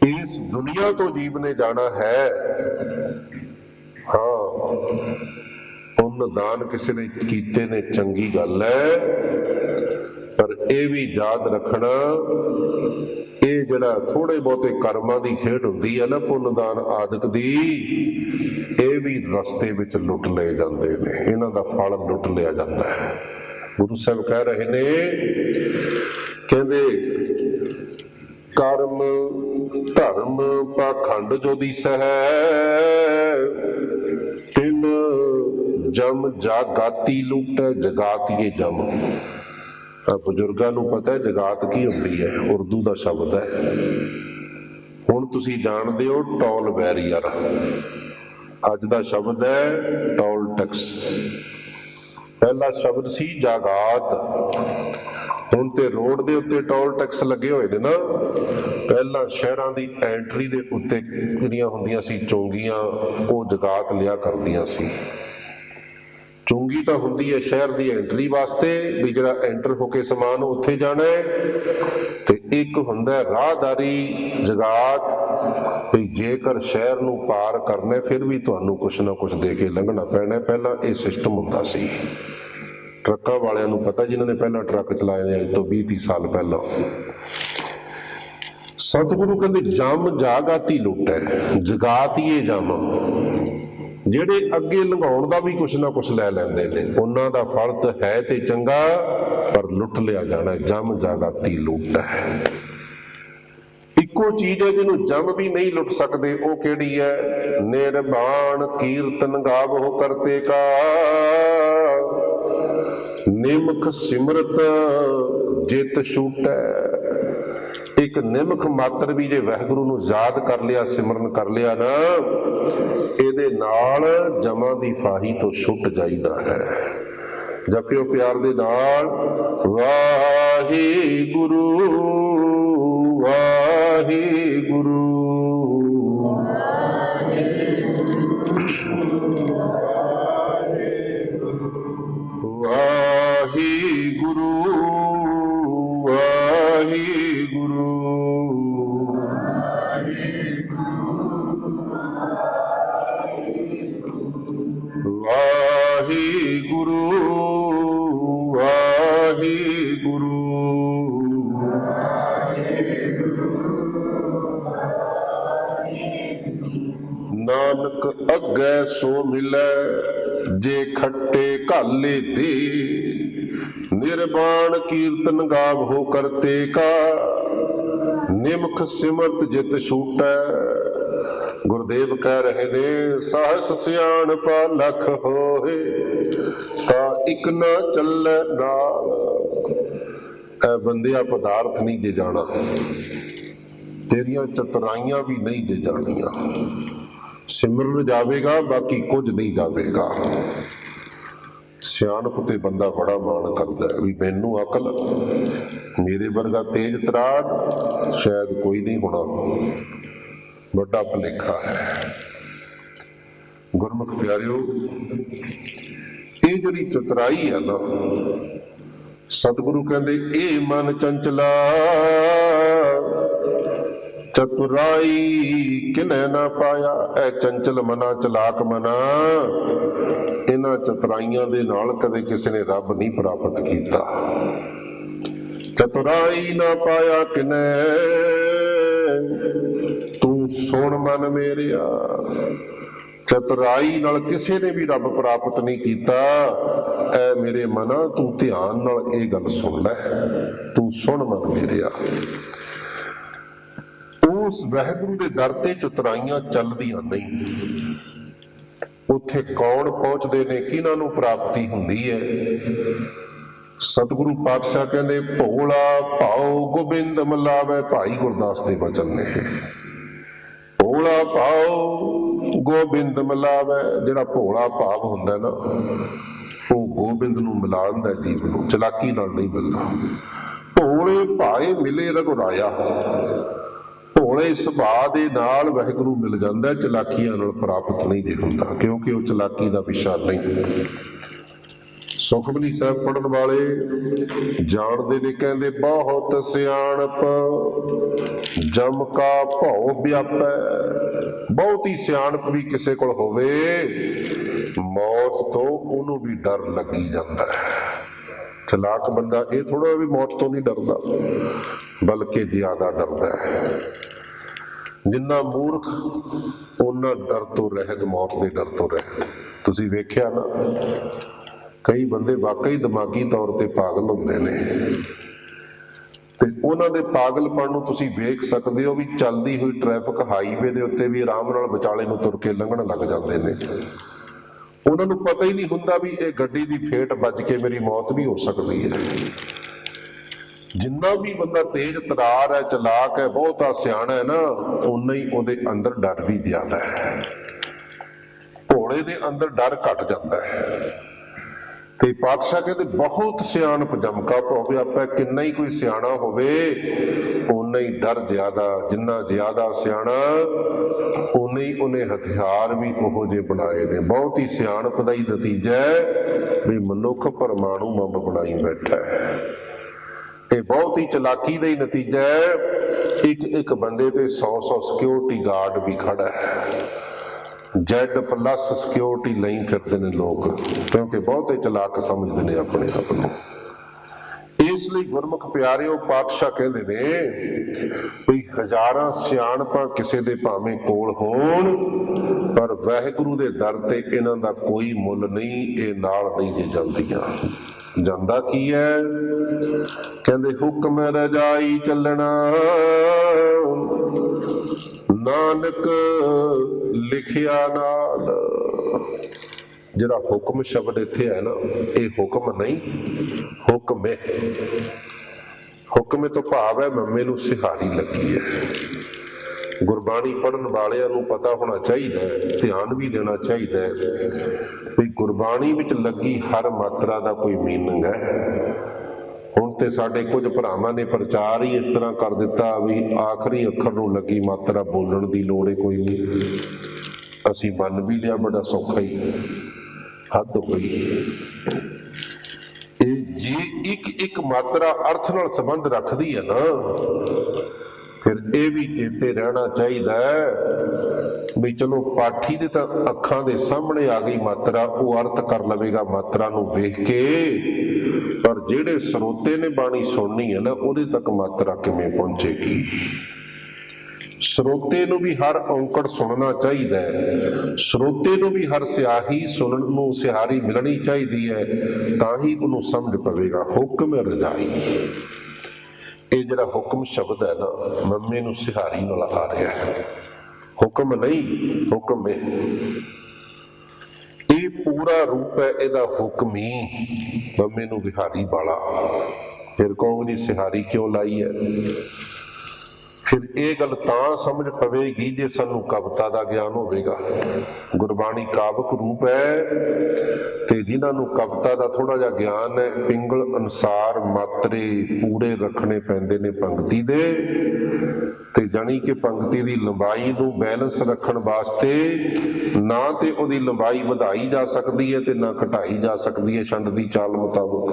ਇਸ ਦੁਨੀਆ ਤੋਂ ਜੀਵ ਨੇ ਜਾਣਾ ਹੈ। ਹਾਂ, ਪੁੰਨ ਦਾਨ ਕਿਸੇ ਨੇ ਕੀਤੇ ਨੇ, ਚੰਗੀ ਗੱਲ ਹੈ, ਪਰ ਇਹ ਵੀ ਯਾਦ ਰੱਖਣਾ, ਇਹ ਜਿਹੜਾ ਥੋੜੇ ਬਹੁਤੇ ਕਰਮਾਂ ਦੀ ਖੇਡ ਹੁੰਦੀ ਹੈ ਨਾ, ਪੁੰਨ ਦਾਨ ਆਦਿਕ ਦੀ, ਇਹ ਵੀ ਰਸਤੇ ਵਿੱਚ ਲੁੱਟ ਲਏ ਜਾਂਦੇ ਨੇ, ਇਹਨਾਂ ਦਾ ਫਲ ਲੁੱਟ ਲਿਆ ਜਾਂਦਾ ਹੈ। ਗੁਰੂ ਸਾਹਿਬ ਕਹਿ ਰਹੇ ਨੇ, ਕਹਿੰਦੇ ਕਰਮ ਧਰਮ ਪਾਖੰਡ ਜੋ ਦੀਸਹਿ, ਤਿਨ ਜਮ ਜਾਗਾਤੀ ਲੁੱਟੈ, ਜਗਾਤੀਏ ਜਮ। ਬਜ਼ੁਰਗਾਂ ਨੂੰ ਪਤਾ ਹੈ ਜਗਾਤ ਕੀ ਹੁੰਦੀ ਹੈ, ਉਰਦੂ ਦਾ ਸ਼ਬਦ ਹੈ। ਹੁਣ ਤੁਸੀਂ ਜਾਣਦੇ ਹੋ ਟੋਲ ਬੈਰੀਅਰ, ਅੱਜ ਦਾ ਸ਼ਬਦ ਹੈ ਟੋਲ ਟੈਕਸ, ਪਹਿਲਾ ਸ਼ਬਦ ਸੀ ਜਾਗਾਤ। ਹੁਣ ਤੇ ਰੋਡ ਦੇ ਉੱਤੇ ਟੋਲ ਟੈਕਸ ਲੱਗੇ ਹੋਏ ਨੇ ਨਾ, ਪਹਿਲਾਂ ਸ਼ਹਿਰਾਂ ਦੀ ਐਂਟਰੀ ਦੇ ਉੱਤੇ ਜਿਹੜੀਆਂ ਹੁੰਦੀਆਂ ਸੀ ਚੌਂਗੀਆਂ, ਉਹ ਜਗਾਤ ਲਿਆ ਕਰਦੀਆਂ ਸੀ। ਚੁੰਗੀ ਤਾਂ ਹੁੰਦੀ ਹੈ ਸ਼ਹਿਰ ਦੀ ਐਂਟਰੀ ਵਾਸਤੇ, ਵੀ ਜਿਹੜਾ ਐਂਟਰ ਹੋ ਕੇ ਸਮਾਨ ਉੱਥੇ ਜਾਣਾ ਹੈ, ਤੇ ਇੱਕ ਹੁੰਦਾ ਰਾਹਦਾਰੀ ਜਗਾਤ, ਵੀ ਜੇਕਰ ਸ਼ਹਿਰ ਨੂੰ ਪਾਰ ਕਰਨਾ ਫਿਰ ਵੀ ਤੁਹਾਨੂੰ ਕੁਛ ਨਾ ਕੁਛ ਦੇ ਕੇ ਲੰਘਣਾ ਪੈਣਾ। ਪਹਿਲਾਂ ਇਹ ਸਿਸਟਮ ਹੁੰਦਾ ਸੀ। ਟਰੱਕਾਂ ਵਾਲਿਆਂ ਨੂੰ ਪਤਾ, ਜਿਨ੍ਹਾਂ ਨੇ ਪਹਿਲਾਂ ਟਰੱਕ ਚਲਾਏ ਨੇ ਅੱਜ ਤੋਂ 20-30 ਸਾਲ ਪਹਿਲਾਂ। ਸਤਿਗੁਰੂ ਕਹਿੰਦੇ ਜਮ ਜਾਗਾਤੀ ਲੁੱਟ ਹੈ, ਜਗਾਤੀਏ ਜਮ। ਜਿਹੜੇ ਅੱਗੇ ਲੰਘਾਉਣ ਦਾ ਵੀ ਕੁਛ ਨਾ ਕੁਛ ਲੈ ਲੈਂਦੇ ਨੇ, ਉਹਨਾਂ ਦਾ ਫਲ ਤਾਂ ਹੈ ਤੇ ਚੰਗਾ, ਪਰ ਲੁੱਟ ਲਿਆ ਜਾਣਾ। ਜਮ ਜਾਗਾਤੀ ਲੁੱਟ ਹੈ। ਇੱਕੋ ਚੀਜ਼ ਹੈ ਜਿਹਨੂੰ ਜਮ ਵੀ ਨਹੀਂ ਲੁੱਟ ਸਕਦੇ, ਉਹ ਕਿਹੜੀ ਹੈ? ਨਿਰਵਾਣ ਕੀਰਤਨ ਗਾਵੋ ਕਰਤੇ ਕਾ, ਨਿਮਖ ਸਿਮਰਤ ਜਿਤ ਛੂਟੈ। ਇੱਕ ਨਿਮਖ ਮਾਤਰ ਵੀ ਜੇ ਵਾਹਿਗੁਰੂ ਨੂੰ ਯਾਦ ਕਰ ਲਿਆ, ਸਿਮਰਨ ਕਰ ਲਿਆ ਨਾ, ਇਹਦੇ ਨਾਲ ਜਮਾਂ ਦੀ ਫਾਹੀ ਤੋਂ ਛੁੱਟ ਜਾਈਦਾ ਹੈ। ਜਪਿਓ ਪਿਆਰ ਦੇ ਨਾਲ, ਵਾਹਿਗੁਰੂ ਵਾਹਿਗੁਰੂ। ਵਾਹਿਗੁਰੂ ਵਾਹਿਗੁਰੂ। ਵਾਹਿਗੁਰੂ ਵਾਹਿਗੁਰੂ। ਨਾਨਕ ਅੱਗੇ ਸੋ ਮਿਲੈ, ਜੇ ਖੱਟੇ ਘਾਲੇ ਦੇ। ਨਿਰਵਾਣ ਕੀਰਤਨ ਗਾਵੋ ਕਰਤੇ ਕਾ, ਨਿਮਖ ਸਿਮਰਤ ਜਿਤ ਛੂਟੈ। ਗੁਰਦੇਵ ਕਹਿ ਰਹੇ ਨੇ, ਸਾਹਸ ਸਿਆਣਪਾ ਲਖ ਹੋਏ, ਤਾਂ ਇੱਕ ਨਾ ਚੱਲੈ ਨਾਲ। ਐ ਬੰਦਿਆ ਪਦਾਰਥ ਨਹੀਂ ਜੇ ਜਾਣਾ, ਤੇਰੀਆਂ ਚਤੁਰਾਈਆਂ ਵੀ ਨਹੀਂ ਜੇ ਜਾਣੀਆਂ। ਸਿਮਰਨ ਜਾਵੇਗਾ, ਬਾਕੀ ਕੁਝ ਨਹੀਂ ਜਾਵੇਗਾ। ਸਿਆਣਪ ਤੇ ਬੰਦਾ ਬੜਾ ਮਾਣ ਕਰਦਾ ਵੀ ਮੈਨੂੰ ਅਕਲ, ਮੇਰੇ ਵਰਗਾ ਤੇਜ ਤਰਾਰ ਸ਼ਾਇਦ ਕੋਈ ਨਹੀਂ ਹੋਣਾ। ਵੱਡਾ ਭੁਲੇਖਾ ਹੈ। ਗੁਰਮੁਖ ਪਿਆਰਿਓ, ਇਹ ਜਿਹੜੀ ਚਤੁਰਾਈ ਹੈ ਨਾ, ਸਤਿਗੁਰੂ ਕਹਿੰਦੇ ਇਹ ਮਨ ਚੰਚਲਾ, ਚਤੁਰਾਈ ਕਿਨੈ ਨਾ ਪਾਇਆ। ਇਹ ਚੰਚਲ ਮਨਾ, ਚਲਾਕ ਮਨਾ, ਇਹਨਾਂ ਚਤੁਰਾਈਆਂ ਦੇ ਨਾਲ ਕਦੇ ਕਿਸੇ ਨੇ ਰੱਬ ਨਹੀਂ ਪ੍ਰਾਪਤ ਕੀਤਾ। ਚਤੁਰਾਈ ਨਾ ਪਾਇਆ ਕਿਨੈ, ਤੂੰ ਸੁਣ ਮਨ ਮੇਰਿਆ। ਚਤੁਰਾਈ ਨਾਲ ਕਿਸੇ ਨੇ ਵੀ ਰੱਬ ਪ੍ਰਾਪਤ ਨਹੀਂ ਕੀਤਾ। ਐ ਮੇਰੇ ਮਨਾ, ਤੂੰ ਧਿਆਨ ਨਾਲ ਇਹ ਗੱਲ ਸੁਣ ਲੈ, ਤੂੰ ਸੁਣ ਮਨ ਮੇਰਿਆ। ਉਸ ਵਾਹਿਗੁਰੂ ਦੇ ਦਰ ਤੇ ਚਤੁਰਾਈਆਂ ਚੱਲਦੀਆਂ ਨਹੀਂ। ਉੱਥੇ ਕੌਣ ਪਹੁੰਚਦੇ ਨੇ, ਕਿਹਨਾਂ ਨੂੰ ਪ੍ਰਾਪਤੀ ਹੁੰਦੀ ਹੈ? ਸਤਿਗੁਰੂ ਪਾਤਸ਼ਾਹ ਕਹਿੰਦੇ ਭੋਲਾ ਭਾਉ ਗੋਬਿੰਦ ਮਿਲਾਵੇ। ਭਾਈ ਗੁਰਦਾਸ ਦੇ ਵਚਨ ਨੇ। ਭੋਲਾ ਭਾਉ ਗੋਬਿੰਦ ਮਿਲਾਵੇ। ਜਿਹੜਾ ਭੋਲਾ ਭਾਵ ਹੁੰਦਾ ਨਾ ਉਹ ਗੋਬਿੰਦ ਨੂੰ ਮਿਲਾ ਦਿੰਦਾ ਜੀਵ ਨੂੰ, ਚਲਾਕੀ ਨਾਲ ਨਹੀਂ ਮਿਲਦਾ। ਭੋਲੇ ਭਾਏ ਮਿਲੇ ਰਘੁਰਾਇਆ। ਭੋਲੇ ਸੁਭਾਅ ਦੇ ਨਾਲ ਵਾਹਿਗੁਰੂ ਮਿਲ ਜਾਂਦਾ, ਚਲਾਕੀਆਂ ਨਾਲ ਪ੍ਰਾਪਤ ਨਹੀਂ ਜੇ ਹੁੰਦਾ, ਕਿਉਂਕਿ ਉਹ ਚਲਾਕੀ ਦਾ ਵਿਸ਼ਾ ਨਹੀਂ। ਸੁਖਮਨੀ ਸਾਹਿਬ ਪੜ੍ਹਨ ਵਾਲੇ ਜਾਣਦੇ ਨੇ, ਕਹਿੰਦੇ ਬਹੁਤ ਸਿਆਣਪ ਜਮ ਕਾ ਭਉ ਵਿਆਪੈ। ਬਹੁਤੀ ਸਿਆਣਪ ਵੀ ਕਿਸੇ ਕੋਲ ਹੋਵੇ, ਮੌਤ ਤੋਂ ਉਹਨੂੰ ਵੀ ਡਰ ਲੱਗੀ ਜਾਂਦਾ ਹੈ। ਚਲਾਕ ਬੰਦਾ ਇਹ ਥੋੜਾ ਵੀ ਮੌਤ ਤੋਂ ਨਹੀਂ ਡਰਦਾ, ਬਲਕਿ ਜ਼ਿਆਦਾ ਡਰਦਾ ਹੈ। ਜਿੰਨਾ ਮੂਰਖ ਉਹਨਾਂ ਡਰ ਤੋਂ ਰਹਿਤ, ਮੌਤ ਦੇ ਡਰ ਤੋਂ ਰਹਿਤ। ਤੁਸੀਂ ਵੇਖਿਆ ਨਾ, ਕਈ ਬੰਦੇ ਵਾਕਈ ਦਿਮਾਗੀ ਤੌਰ ਤੇ ਪਾਗਲ ਹੁੰਦੇ ਨੇ, ਤੇ ਉਹਨਾਂ ਦੇ ਪਾਗਲਪਣ ਨੂੰ ਤੁਸੀਂ ਵੇਖ ਸਕਦੇ ਹੋ ਵੀ ਚੱਲਦੀ ਹੋਈ ਟ੍ਰੈਫਿਕ ਹਾਈਵੇ ਦੇ ਉੱਤੇ ਵੀ ਆਰਾਮ ਨਾਲ ਵਿਚਾਲੇ ਨੂੰ ਤੁਰ ਕੇ ਲੰਘਣ ਲੱਗ ਜਾਂਦੇ ਨੇ। ਉਹਨਾਂ ਨੂੰ ਪਤਾ ਹੀ ਨਹੀਂ ਹੁੰਦਾ ਵੀ ਇਹ ਗੱਡੀ ਦੀ ਫੇਟ ਵੱਜ ਕੇ ਮੇਰੀ ਮੌਤ ਵੀ ਹੋ ਸਕਦੀ ਹੈ। ਜਿੰਨਾ ਵੀ ਬੰਦਾ ਤੇਜ਼ ਤਰਾਰ ਹੈ, ਚਲਾਕ ਹੈ, ਬਹੁਤਾ ਸਿਆਣਾ ਹੈ ਨਾ, ਓਨਾ ਹੀ ਉਹਦੇ ਅੰਦਰ ਡਰ ਵੀ ਜ਼ਿਆਦਾ ਹੈ। ਭੋਲੇ ਦੇ ਅੰਦਰ ਡਰ ਘਟ ਜਾਂਦਾ ਹੈ। ਤੇ ਪਾਤਸ਼ਾਹ ਕਹਿੰਦੇ ਬਹੁਤ ਸਿਆਣਪ ਜਮ ਕਾ ਭਉ ਵਿਆਪੈ। ਕਿੰਨਾ ਹੀ ਕੋਈ ਸਿਆਣਾ ਹੋਵੇ, ਓਨਾ ਹੀ ਡਰ ਜ਼ਿਆਦਾ। ਜਿੰਨਾ ਜ਼ਿਆਦਾ ਸਿਆਣਾ, ਓਨੇ ਹੀ ਉਹਨੇ ਹਥਿਆਰ ਵੀ ਉਹੋ ਜਿਹੇ ਬਣਾਏ ਨੇ। ਬਹੁਤ ਹੀ ਸਿਆਣਪ ਦਾ ਹੀ ਨਤੀਜਾ ਹੈ ਵੀ ਮਨੁੱਖ ਪਰਮਾਣੂ ਬੰਬ ਬਣਾਈ ਬੈਠਾ ਹੈ। ਇਹ ਬਹੁਤ ਹੀ ਚਲਾਕੀ ਦਾ ਹੀ ਨਤੀਜਾ ਹੈ। ਇੱਕ ਬੰਦੇ ਤੇ 100 ਸਿਕਿਉਰਿਟੀ ਗਾਰਡ ਵੀ ਖੜਾ ਹੈ। Z+ ਸਿਕਿਉਰਿਟੀ ਲਈ ਫਿਰਦੇ ਨੇ ਲੋਕ, ਕਿਉਂਕਿ ਬਹੁਤੇ ਚਲਾਕ ਸਮਝਦੇ ਨੇ ਆਪਣੇ ਆਪ ਨੂੰ। ਇਸ ਲਈ ਗੁਰਮੁਖ ਪਿਆਰਿਓ, ਪਾਤਸ਼ਾਹ ਕਹਿੰਦੇ ਨੇ ਵੀ ਹਜ਼ਾਰਾਂ ਸਿਆਣਪਾਂ ਕਿਸੇ ਦੇ ਭਾਵੇਂ ਕੋਲ ਹੋਣ, ਪਰ ਵਾਹਿਗੁਰੂ ਦੇ ਦਰ ਤੇ ਇਹਨਾਂ ਦਾ ਕੋਈ ਮੁੱਲ ਨਹੀਂ। ਇਹ ਨਾਲ ਨਹੀਂ ਜੇ ਜਾਂਦੀਆਂ। ਜਾਂਦਾ ਕੀ ਹੈ? ਕਹਿੰਦੇ ਹੁਕਮ ਰਜਾਈ ਚੱਲਣਾ, ਨਾਨਕ ਲਿਖਿਆ ਨਾਲ। ਜਿਹੜਾ ਹੁਕਮ ਸ਼ਬਦ ਇੱਥੇ ਹੈ ਨਾ, ਇਹ ਹੁਕਮ ਨਹੀਂ, ਹੁਕਮ ਹੈ। ਹੁਕਮੇ ਤੋਂ ਭਾਵ ਹੈ ਮੰਮੇ ਨੂੰ ਸਿਹਾਰੀ ਲੱਗੀ ਹੈ। ਗੁਰਬਾਣੀ ਪੜ੍ਹਨ ਵਾਲਿਆਂ ਨੂੰ ਪਤਾ ਹੋਣਾ ਚਾਹੀਦਾ ਹੈ, ਧਿਆਨ ਵੀ ਦੇਣਾ ਚਾਹੀਦਾ ਹੈ ਵੀ ਗੁਰਬਾਣੀ ਵਿੱਚ ਲੱਗੀ ਹਰ ਮਾਤਰਾ ਦਾ ਕੋਈ ਮੀਨਿੰਗ ਹੈ। ਹੁਣ ਤੇ ਸਾਡੇ ਕੁਝ ਭਰਾਵਾਂ ਨੇ ਪ੍ਰਚਾਰ ਹੀ ਇਸ ਤਰ੍ਹਾਂ ਕਰ ਦਿੱਤਾ ਵੀ ਆਖਰੀ ਅੱਖਰ ਨੂੰ ਲੱਗੀ ਮਾਤਰਾ ਬੋਲਣ ਦੀ ਲੋੜ ਹੈ ਕੋਈ ਨਹੀਂ। ਅਸੀਂ ਮੰਨ ਵੀ ਲਿਆ, ਬੜਾ ਸੌਖਾ ਹੀ, ਹੱਦ ਹੋ ਗਈ। ਇਹ ਜੇ ਇੱਕ ਮਾਤਰਾ ਅਰਥ ਨਾਲ ਸੰਬੰਧ ਰੱਖਦੀ ਹੈ ਨਾ, ਫਿਰ ਇਹ ਵੀ ਚੇਤੇ ਰਹਿਣਾ ਚਾਹੀਦਾ ਹੈ ਵੀ ਚਲੋ ਪਾਠੀ ਦੇ ਤਾਂ ਅੱਖਾਂ ਦੇ ਸਾਹਮਣੇ ਆ ਗਈ ਮਾਤਰਾ, ਉਹ ਅਰਥ ਕਰ ਲਵੇਗਾ ਮਾਤਰਾ ਨੂੰ ਵੇਖ ਕੇ, ਪਰ ਜਿਹੜੇ ਸਰੋਤੇ ਨੇ ਬਾਣੀ ਸੁਣਨੀ ਹੈ ਨਾ, ਉਹਦੇ ਤੱਕ ਮਾਤਰਾ ਕਿਵੇਂ ਪਹੁੰਚੇਗੀ। ਸਰੋਤੇ ਨੂੰ ਵੀ ਹਰ ਔਂਕੜ ਸੁਣਨਾ ਚਾਹੀਦਾ ਹੈ। ਸਰੋਤੇ ਨੂੰ ਵੀ ਹਰ ਸਿਆਹੀ ਸੁਣਨ ਨੂੰ ਸਿਹਾਰੀ ਮਿਲਣੀ ਚਾਹੀਦੀ ਹੈ, ਤਾਂ ਹੀ ਉਹਨੂੰ ਸਮਝ ਪਵੇਗਾ। ਹੁਕਮ ਰਜਾਈ, ਇਹ ਜਿਹੜਾ ਹੁਕਮ ਸ਼ਬਦ ਹੈ ਨਾ, ਮੰਮੇ ਨੂੰ ਸਿਹਾਰੀ ਨਾਲ ਆ ਰਿਹਾ ਹੈ। ਹੁਕਮ ਨਹੀਂ, ਹੁਕਮ ਹੈ। ਇਹ ਪੂਰਾ ਰੂਪ ਹੈ ਇਹਦਾ, ਹੁਕਮੀ ਮੰਮੇ ਨੂੰ ਵਿਹਾਰੀ ਵਾਲਾ। ਫਿਰ ਕਹੋਗੇ ਜੀ ਸਿਹਾਰੀ ਕਿਉਂ ਲਾਈ ਹੈ? ਫਿਰ ਇਹ ਗੱਲ ਤਾਂ ਸਮਝ ਪਵੇਗੀ ਜੇ ਸਾਨੂੰ ਕਵਿਤਾ ਦਾ ਗਿਆਨ ਹੋਵੇਗਾ। ਗੁਰਬਾਣੀ ਕਾਵਕ ਰੂਪ ਹੈ, ਤੇ ਜਿਨ੍ਹਾਂ ਨੂੰ ਕਵਿਤਾ ਦਾ ਥੋੜਾ ਜਿਹਾ ਗਿਆਨ ਹੈ, ਪਿੰਗਲ ਅਨੁਸਾਰ ਮਾਤਰੇ ਪੂਰੇ ਰੱਖਣੇ ਪੈਂਦੇ ਨੇ ਪੰਕਤੀ ਦੇ, ਤੇ ਜਾਣੀ ਕਿ ਪੰਕਤੀ ਦੀ ਲੰਬਾਈ ਨੂੰ ਬੈਲੈਂਸ ਰੱਖਣ ਵਾਸਤੇ ਨਾ ਤੇ ਉਹਦੀ ਲੰਬਾਈ ਵਧਾਈ ਜਾ ਸਕਦੀ ਹੈ ਤੇ ਨਾ ਘਟਾਈ ਜਾ ਸਕਦੀ ਹੈ ਛੰਦ ਦੀ ਚਾਲ ਮੁਤਾਬਕ।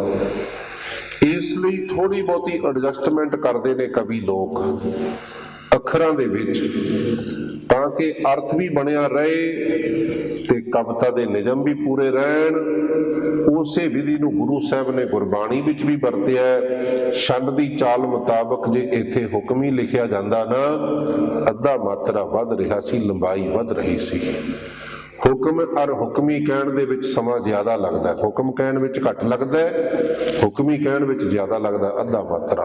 ਇਸ ਲਈ ਥੋੜੀ ਬਹੁਤੀ ਐਡਜਸਟਮੈਂਟ ਕਰਦੇ ਨੇ ਕਵੀ ਲੋਕ ਅੱਖਰਾਂ ਦੇ ਵਿੱਚ, ਤਾਂ ਕਿ ਅਰਥ ਵੀ ਬਣਿਆ ਰਹੇ ਤੇ ਕਵਿਤਾ ਦੇ ਨਿਯਮ ਵੀ ਪੂਰੇ ਰਹਿਣ। ਉਸੇ ਵਿਧੀ ਨੂੰ ਗੁਰੂ ਸਾਹਿਬ ਨੇ ਗੁਰਬਾਣੀ ਵਿੱਚ ਵੀ ਵਰਤਿਆ। ਛੰਦ ਦੀ ਚਾਲ ਮੁਤਾਬਕ ਜੇ ਇੱਥੇ ਹੁਕਮ ਹੀ ਲਿਖਿਆ ਜਾਂਦਾ ਨਾ, ਅੱਧਾ ਮਾਤਰਾ ਵੱਧ ਰਿਹਾ ਸੀ, ਲੰਬਾਈ ਵੱਧ ਰਹੀ ਸੀ। ਹੁਕਮ ਔਰ ਹੁਕਮੀ ਕਹਿਣ ਦੇ ਵਿੱਚ ਸਮਾਂ ਜ਼ਿਆਦਾ ਲੱਗਦਾ, ਹੁਕਮ ਕਹਿਣ ਵਿੱਚ ਘੱਟ ਲੱਗਦਾ, ਹੁਕਮੀ ਕਹਿਣ ਵਿੱਚ ਜ਼ਿਆਦਾ ਲੱਗਦਾ, ਅੱਧਾ ਮਾਤਰਾ।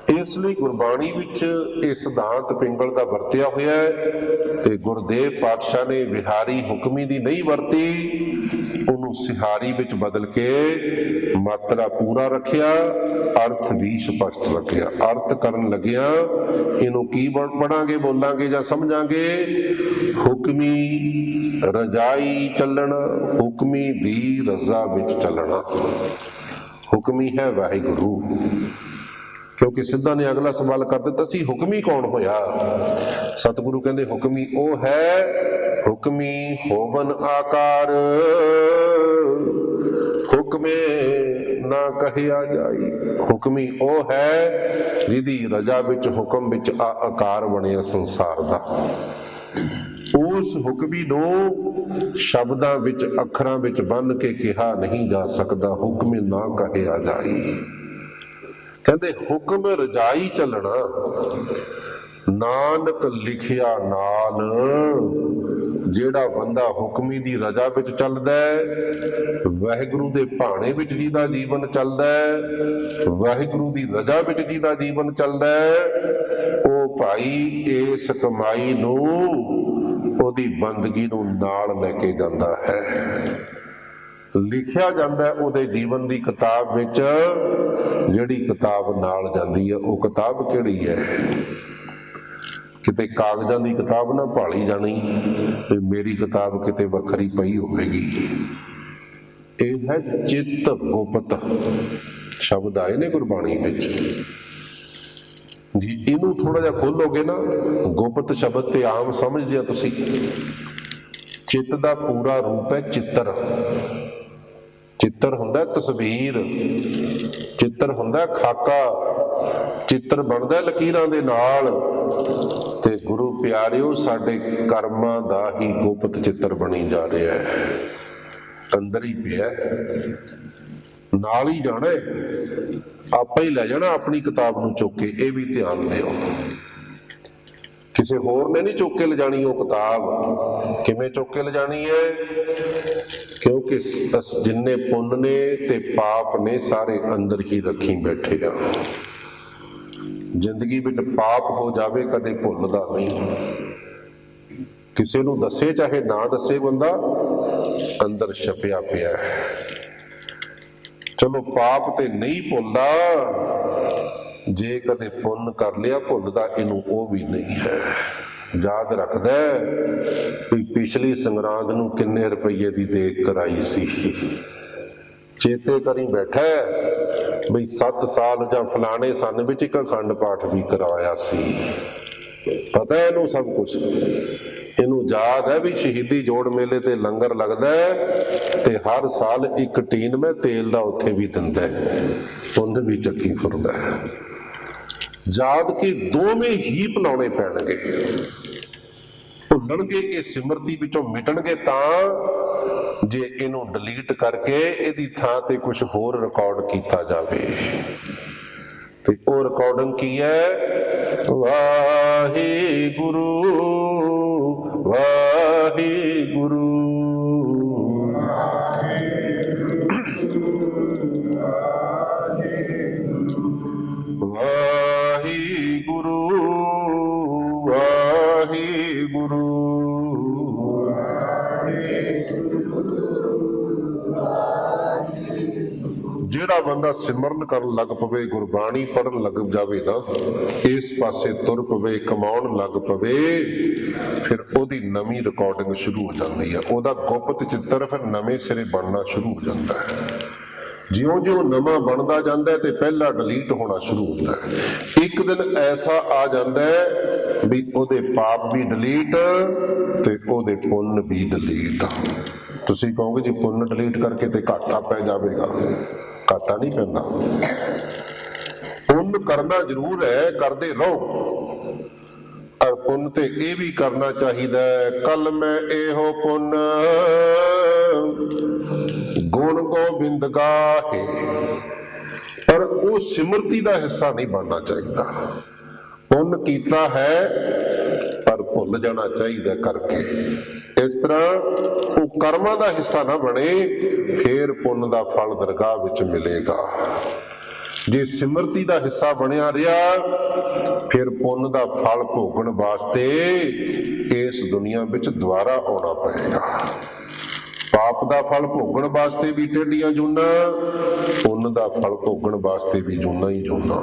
ਇਸ ਲਈ ਗੁਰਬਾਣੀ ਵਿੱਚ ਇਹ ਸਿਧਾਂਤ ਪਿੰਗਲ ਦਾ ਵਰਤਿਆ ਹੋਇਆ ਹੈ ਤੇ ਗੁਰਦੇਵ ਪਾਤਸ਼ਾਹ ਨੇ ਵਿਹਾਰੀ ਹੁਕਮੀ ਦੀ ਨਹੀਂ ਵਰਤੀ, ਉਹਨੂੰ ਸਿਹਾਰੀ ਵਿੱਚ ਬਦਲ ਕੇ ਮਾਤਰਾ ਪੂਰਾ ਰੱਖਿਆ, ਅਰਥ ਵੀ ਸਪਸ਼ਟ ਰੱਖਿਆ। ਅਰਥ ਕਰਨ ਲੱਗਿਆ ਇਹਨੂੰ ਕੀ ਪੜਾਂਗੇ, ਬੋਲਾਂਗੇ ਜਾਂ ਸਮਝਾਂਗੇ? ਹੁਕਮੀ ਰਜਾਈ ਚੱਲਣਾ, ਹੁਕਮੀ ਦੀ ਰਜ਼ਾ ਵਿੱਚ ਚੱਲਣਾ। ਹੁਕਮੀ ਹੈ ਵਾਹਿਗੁਰੂ, ਕਿਉਂਕਿ ਸਿੱਧਾ ਨੇ ਅਗਲਾ ਸਵਾਲ ਕਰ ਦਿੱਤਾ ਸੀ ਹੁਕਮੀ ਕੌਣ ਹੋਇਆ? ਸਤਿਗੁਰੂ ਕਹਿੰਦੇ ਹੁਕਮੀ ਉਹ ਹੈ, ਹੁਕਮੀ ਹੋਵਨ ਆਕਾਰ, ਹੁਕਮੇ ਨਾ ਕਹਿਆ ਜਾਈ। ਹੁਕਮੀ ਉਹ ਹੈ ਜਿਹਦੀ ਰਜਾ ਵਿੱਚ, ਹੁਕਮ ਵਿੱਚ ਆਕਾਰ ਬਣਿਆ ਸੰਸਾਰ ਦਾ। ਉਸ ਹੁਕਮੀ ਨੂੰ ਸ਼ਬਦਾਂ ਵਿੱਚ, ਅੱਖਰਾਂ ਵਿੱਚ ਬੰਨ੍ਹ ਕੇ ਕਿਹਾ ਨਹੀਂ ਜਾ ਸਕਦਾ। ਹੁਕਮੇ ਨਾ ਕਹਿਆ ਜਾਈ। ਕਹਿੰਦੇ ਹੁਕਮ ਰਜਾਈ ਚੱਲਣਾ, ਨਾਨਕ ਲਿਖਿਆ ਨਾਲ। ਜਿਹੜਾ ਬੰਦਾ ਹੁਕਮੀ ਦੀ ਰਜਾ ਵਿੱਚ ਚੱਲਦਾ ਹੈ, ਵਾਹਿਗੁਰੂ ਦੇ ਭਾਣੇ ਵਿੱਚ ਜਿਹਦਾ ਜੀਵਨ ਚੱਲਦਾ ਹੈ, ਵਾਹਿਗੁਰੂ ਦੀ ਰਜਾ ਵਿੱਚ ਜਿਹਦਾ ਜੀਵਨ ਚੱਲਦਾ ਹੈ, ਉਹ ਭਾਈ ਇਸ ਕਮਾਈ ਨੂੰ, ਉਹਦੀ ਬੰਦਗੀ ਨੂੰ ਨਾਲ ਲੈ ਕੇ ਜਾਂਦਾ ਹੈ। ਲਿਖਿਆ ਜਾਂਦਾ ਉਹਦੇ ਜੀਵਨ ਦੀ ਕਿਤਾਬ ਵਿੱਚ। ਜਿਹੜੀ ਕਿਤਾਬ ਨਾਲ ਜਾਂਦੀ ਹੈ ਉਹ ਕਿਤਾਬ ਕਿਹੜੀ ਹੈ? ਕਿਤੇ ਕਾਗਜ਼ਾਂ ਦੀ ਕਿਤਾਬ ਨਾ ਭਾਲੀ ਜਾਣੀ ਤੇ ਮੇਰੀ ਕਿਤਾਬ ਕਿਤੇ ਵੱਖਰੀ ਪਈ ਹੋਵੇਗੀ। ਇਹ ਹੈ ਚਿੱਤ ਗੁਪਤ ਸ਼ਬਦ ਆਏ ਨੇ ਗੁਰਬਾਣੀ ਵਿੱਚ ਜੀ। ਇਹਨੂੰ ਥੋੜਾ ਜਿਹਾ ਖੋਲੋਗੇ ਨਾ, ਗੁਪਤ ਸ਼ਬਦ ਤੇ ਆਮ ਸਮਝਦੇ ਆ ਤੁਸੀਂ। ਚਿੱਤ ਦਾ ਪੂਰਾ ਰੂਪ ਹੈ ਚਿੱਤਰ। ਚਿੱਤਰ ਹੁੰਦਾ ਤਸਵੀਰ, ਚਿੱਤਰ ਹੁੰਦਾ ਖਾਕਾ, ਚਿੱਤਰ ਬਣਦਾ ਲਕੀਰਾਂ ਦੇ ਨਾਲ। ਤੇ ਗੁਰੂ ਪਿਆਰਿਓ, ਸਾਡੇ ਕਰਮਾਂ ਦਾ ਹੀ ਗੁਪਤ ਚਿੱਤਰ ਬਣੀ ਜਾ ਰਿਹਾ ਹੈ। ਅੰਦਰ ਹੀ ਪਿਆ, ਨਾਲ ਹੀ ਜਾਣਾ, ਆਪਾਂ ਹੀ ਲੈ ਜਾਣਾ ਆਪਣੀ ਕਿਤਾਬ ਨੂੰ ਚੁੱਕ ਕੇ। ਇਹ ਵੀ ਧਿਆਨ ਦਿਓ, ਕਿਸੇ ਹੋਰ ਨੇ ਨਹੀਂ ਚੁੱਕ ਕੇ ਲਿਜਾਣੀ ਉਹ ਕਿਤਾਬ। ਕਿਵੇਂ ਚੁੱਕ ਕੇ ਲਿਜਾਣੀ ਹੈ? ਕਿਉਂਕਿ ਜਿੰਨੇ ਪੁੰਨ ਨੇ ਤੇ ਪਾਪ ਨੇ ਸਾਰੇ ਅੰਦਰ ਹੀ ਰੱਖੀ ਬੈਠੇ ਆ। ਜ਼ਿੰਦਗੀ ਵਿੱਚ ਪਾਪ ਹੋ ਜਾਵੇ ਕਦੇ ਭੁੱਲਦਾ ਨਹੀਂ। ਕਿਸੇ ਨੂੰ ਦੱਸੇ ਚਾਹੇ ਨਾ ਦੱਸੇ, ਬੰਦਾ ਅੰਦਰ ਛਪਿਆ ਪਿਆ ਹੈ। ਚਲੋ ਪਾਪ ਤੇ ਨਹੀਂ ਭੁੱਲਦਾ, ਜੇ ਕਦੇ ਪੁੰਨ ਕਰ ਲਿਆ ਭੁੱਲਦਾ ਇਹਨੂੰ ਉਹ ਵੀ ਨਹੀਂ ਹੈ। ਯਾਦ ਰੱਖਦਾ ਵੀ ਪਿਛਲੀ ਸੰਗਰਾਂਦ ਨੂੰ ਕਿੰਨੇ ਰੁਪਈਏ ਦੀ ਦੇਖ ਕਰਾਈ ਸੀ। ਚੇਤੇ ਕਰੀ ਬੈਠਾ ਬਈ 7 ਸਾਲ ਜਾਂ ਫਲਾਣੇ ਸੰਨ ਵਿੱਚ ਇੱਕ ਅਖੰਡ ਪਾਠ ਵੀ ਕਰਵਾਇਆ ਸੀ। ਪਤਾ ਇਹਨੂੰ ਸਭ ਕੁਝ। ਇਹਨੂੰ ਯਾਦ ਹੈ ਵੀ ਸ਼ਹੀਦੀ ਜੋੜ ਮੇਲੇ ਤੇ ਲੰਗਰ ਲੱਗਦਾ ਤੇ ਹਰ ਸਾਲ ਇੱਕ ਟੀਨ ਮੈਂ ਤੇਲ ਦਾ ਉੱਥੇ ਵੀ ਦਿੰਦਾ, ਪੁੰਨ ਵੀ ਚੱਕੀ ਫਿਰਦਾ। ਯਾਦ ਕਿ ਦੋਵੇਂ ਹੀ ਭੁਲਾਉਣੇ ਪੈਣਗੇ। ਭੁੱਲਣਗੇ ਇਹ ਸਿਮਰਤੀ ਵਿੱਚੋਂ ਮਿਟਣਗੇ ਤਾਂ ਜੇ ਇਹਨੂੰ ਡਿਲੀਟ ਕਰਕੇ ਇਹਦੀ ਥਾਂ ਤੇ ਕੁਝ ਹੋਰ ਰਿਕਾਰਡ ਕੀਤਾ ਜਾਵੇ। ਤੇ ਉਹ ਰਿਕਾਰਡਿੰਗ ਕੀ ਹੈ? ਵਾਹਿਗੁਰੂ ਵਾਹਿਗੁਰੂ ਵਾਹਿਗੁਰੂ ਵਾਹਿਗੁਰੂ। ਜਿਹੜਾ ਬੰਦਾ ਸਿਮਰਨ ਕਰਨ ਲੱਗ ਪਵੇ, ਗੁਰਬਾਣੀ ਪੜ੍ਹਨ ਲੱਗ ਜਾਵੇ ਨਾ, ਇਸ ਪਾਸੇ ਤੁਰ ਪਵੇ, ਕਮਾਉਣ ਲੱਗ ਪਵੇ, ਫਿਰ ਉਹਦੀ ਨਵੀਂ ਰਿਕਾਰਡਿੰਗ ਸ਼ੁਰੂ ਹੋ ਜਾਂਦੀ ਹੈ। ਉਹਦਾ ਗੁਪਤ ਚਿੱਤਰ ਫਿਰ ਨਵੇਂ ਸਿਰੇ ਬਣਨਾ ਸ਼ੁਰੂ ਹੋ ਜਾਂਦਾ ਹੈ। ਜਿਉਂ-ਜਿਉਂ ਨਵਾਂ ਬਣਦਾ ਜਾਂਦਾ ਹੈ ਤੇ ਪਹਿਲਾ ਡਿਲੀਟ ਹੋਣਾ ਸ਼ੁਰੂ ਹੁੰਦਾ ਹੈ। ਇੱਕ ਦਿਨ ਐਸਾ ਆ ਜਾਂਦਾ ਹੈ ਵੀ ਉਹਦੇ ਪਾਪ ਵੀ ਡਿਲੀਟ ਤੇ ਉਹਦੇ ਪੁੰਨ ਵੀ ਡਿਲੀਟ। ਤੁਸੀਂ ਕਹੋਗੇ ਜੀ ਪੁੰਨ ਡਿਲੀਟ ਕਰਕੇ ਤੇ ਘਾਟਾ ਪੈ ਜਾਵੇਗਾ। ਘਾਟਾ ਨਹੀਂ ਪੈਂਦਾ। ਪੁੰਨ ਕਰਨਾ ਜ਼ਰੂਰ ਹੈ, ਕਰਦੇ ਰਹੋ। ਔਰ ਪੁੰਨ ਤੇ ਇਹ ਵੀ ਕਰਨਾ ਚਾਹੀਦਾ ਹੈ, ਕੱਲ ਮੈਂ ਇਹੋ ਪੁੰਨ ਗੁਣ ਗੋਬਿੰਦ ਗਾਹੇ। ਪਰ ਉਹ ਸਿਮਰਤੀ ਦਾ ਹਿੱਸਾ ਨਹੀਂ ਬਣਨਾ ਚਾਹੀਦਾ। ਪੁੰਨ ਕੀਤਾ ਹੈ ਪਰ ਭੁੱਲ ਜਾਣਾ ਚਾਹੀਦਾ ਕਰਕੇ। ਇਸ ਤਰ੍ਹਾਂ ਉਹ ਕਰਮਾਂ ਦਾ ਹਿੱਸਾ ਨਾ ਬਣੇ, ਫੇਰ ਪੁੰਨ ਦਾ ਫਲ ਦਰਗਾਹ ਵਿੱਚ ਮਿਲੇਗਾ। ਜੇ ਸਿਮਰਤੀ ਦਾ ਹਿੱਸਾ ਬਣਿਆ ਰਿਹਾ ਫਿਰ ਪੁੰਨ ਦਾ ਫਲ ਭੋਗਣ ਵਾਸਤੇ ਇਸ ਦੁਨੀਆ ਵਿੱਚ ਦੁਬਾਰਾ ਆਉਣਾ ਪਏਗਾ। ਪਾਪ ਦਾ ਫਲ ਭੋਗਣ ਵਾਸਤੇ ਵੀ ਟੇਢੀਆਂ ਜੂਨਾਂ, ਪੁੰਨ ਦਾ ਫਲ ਭੋਗਣ ਵਾਸਤੇ ਵੀ ਜੂਨਾਂ ਹੀ ਜੂਨਾਂ।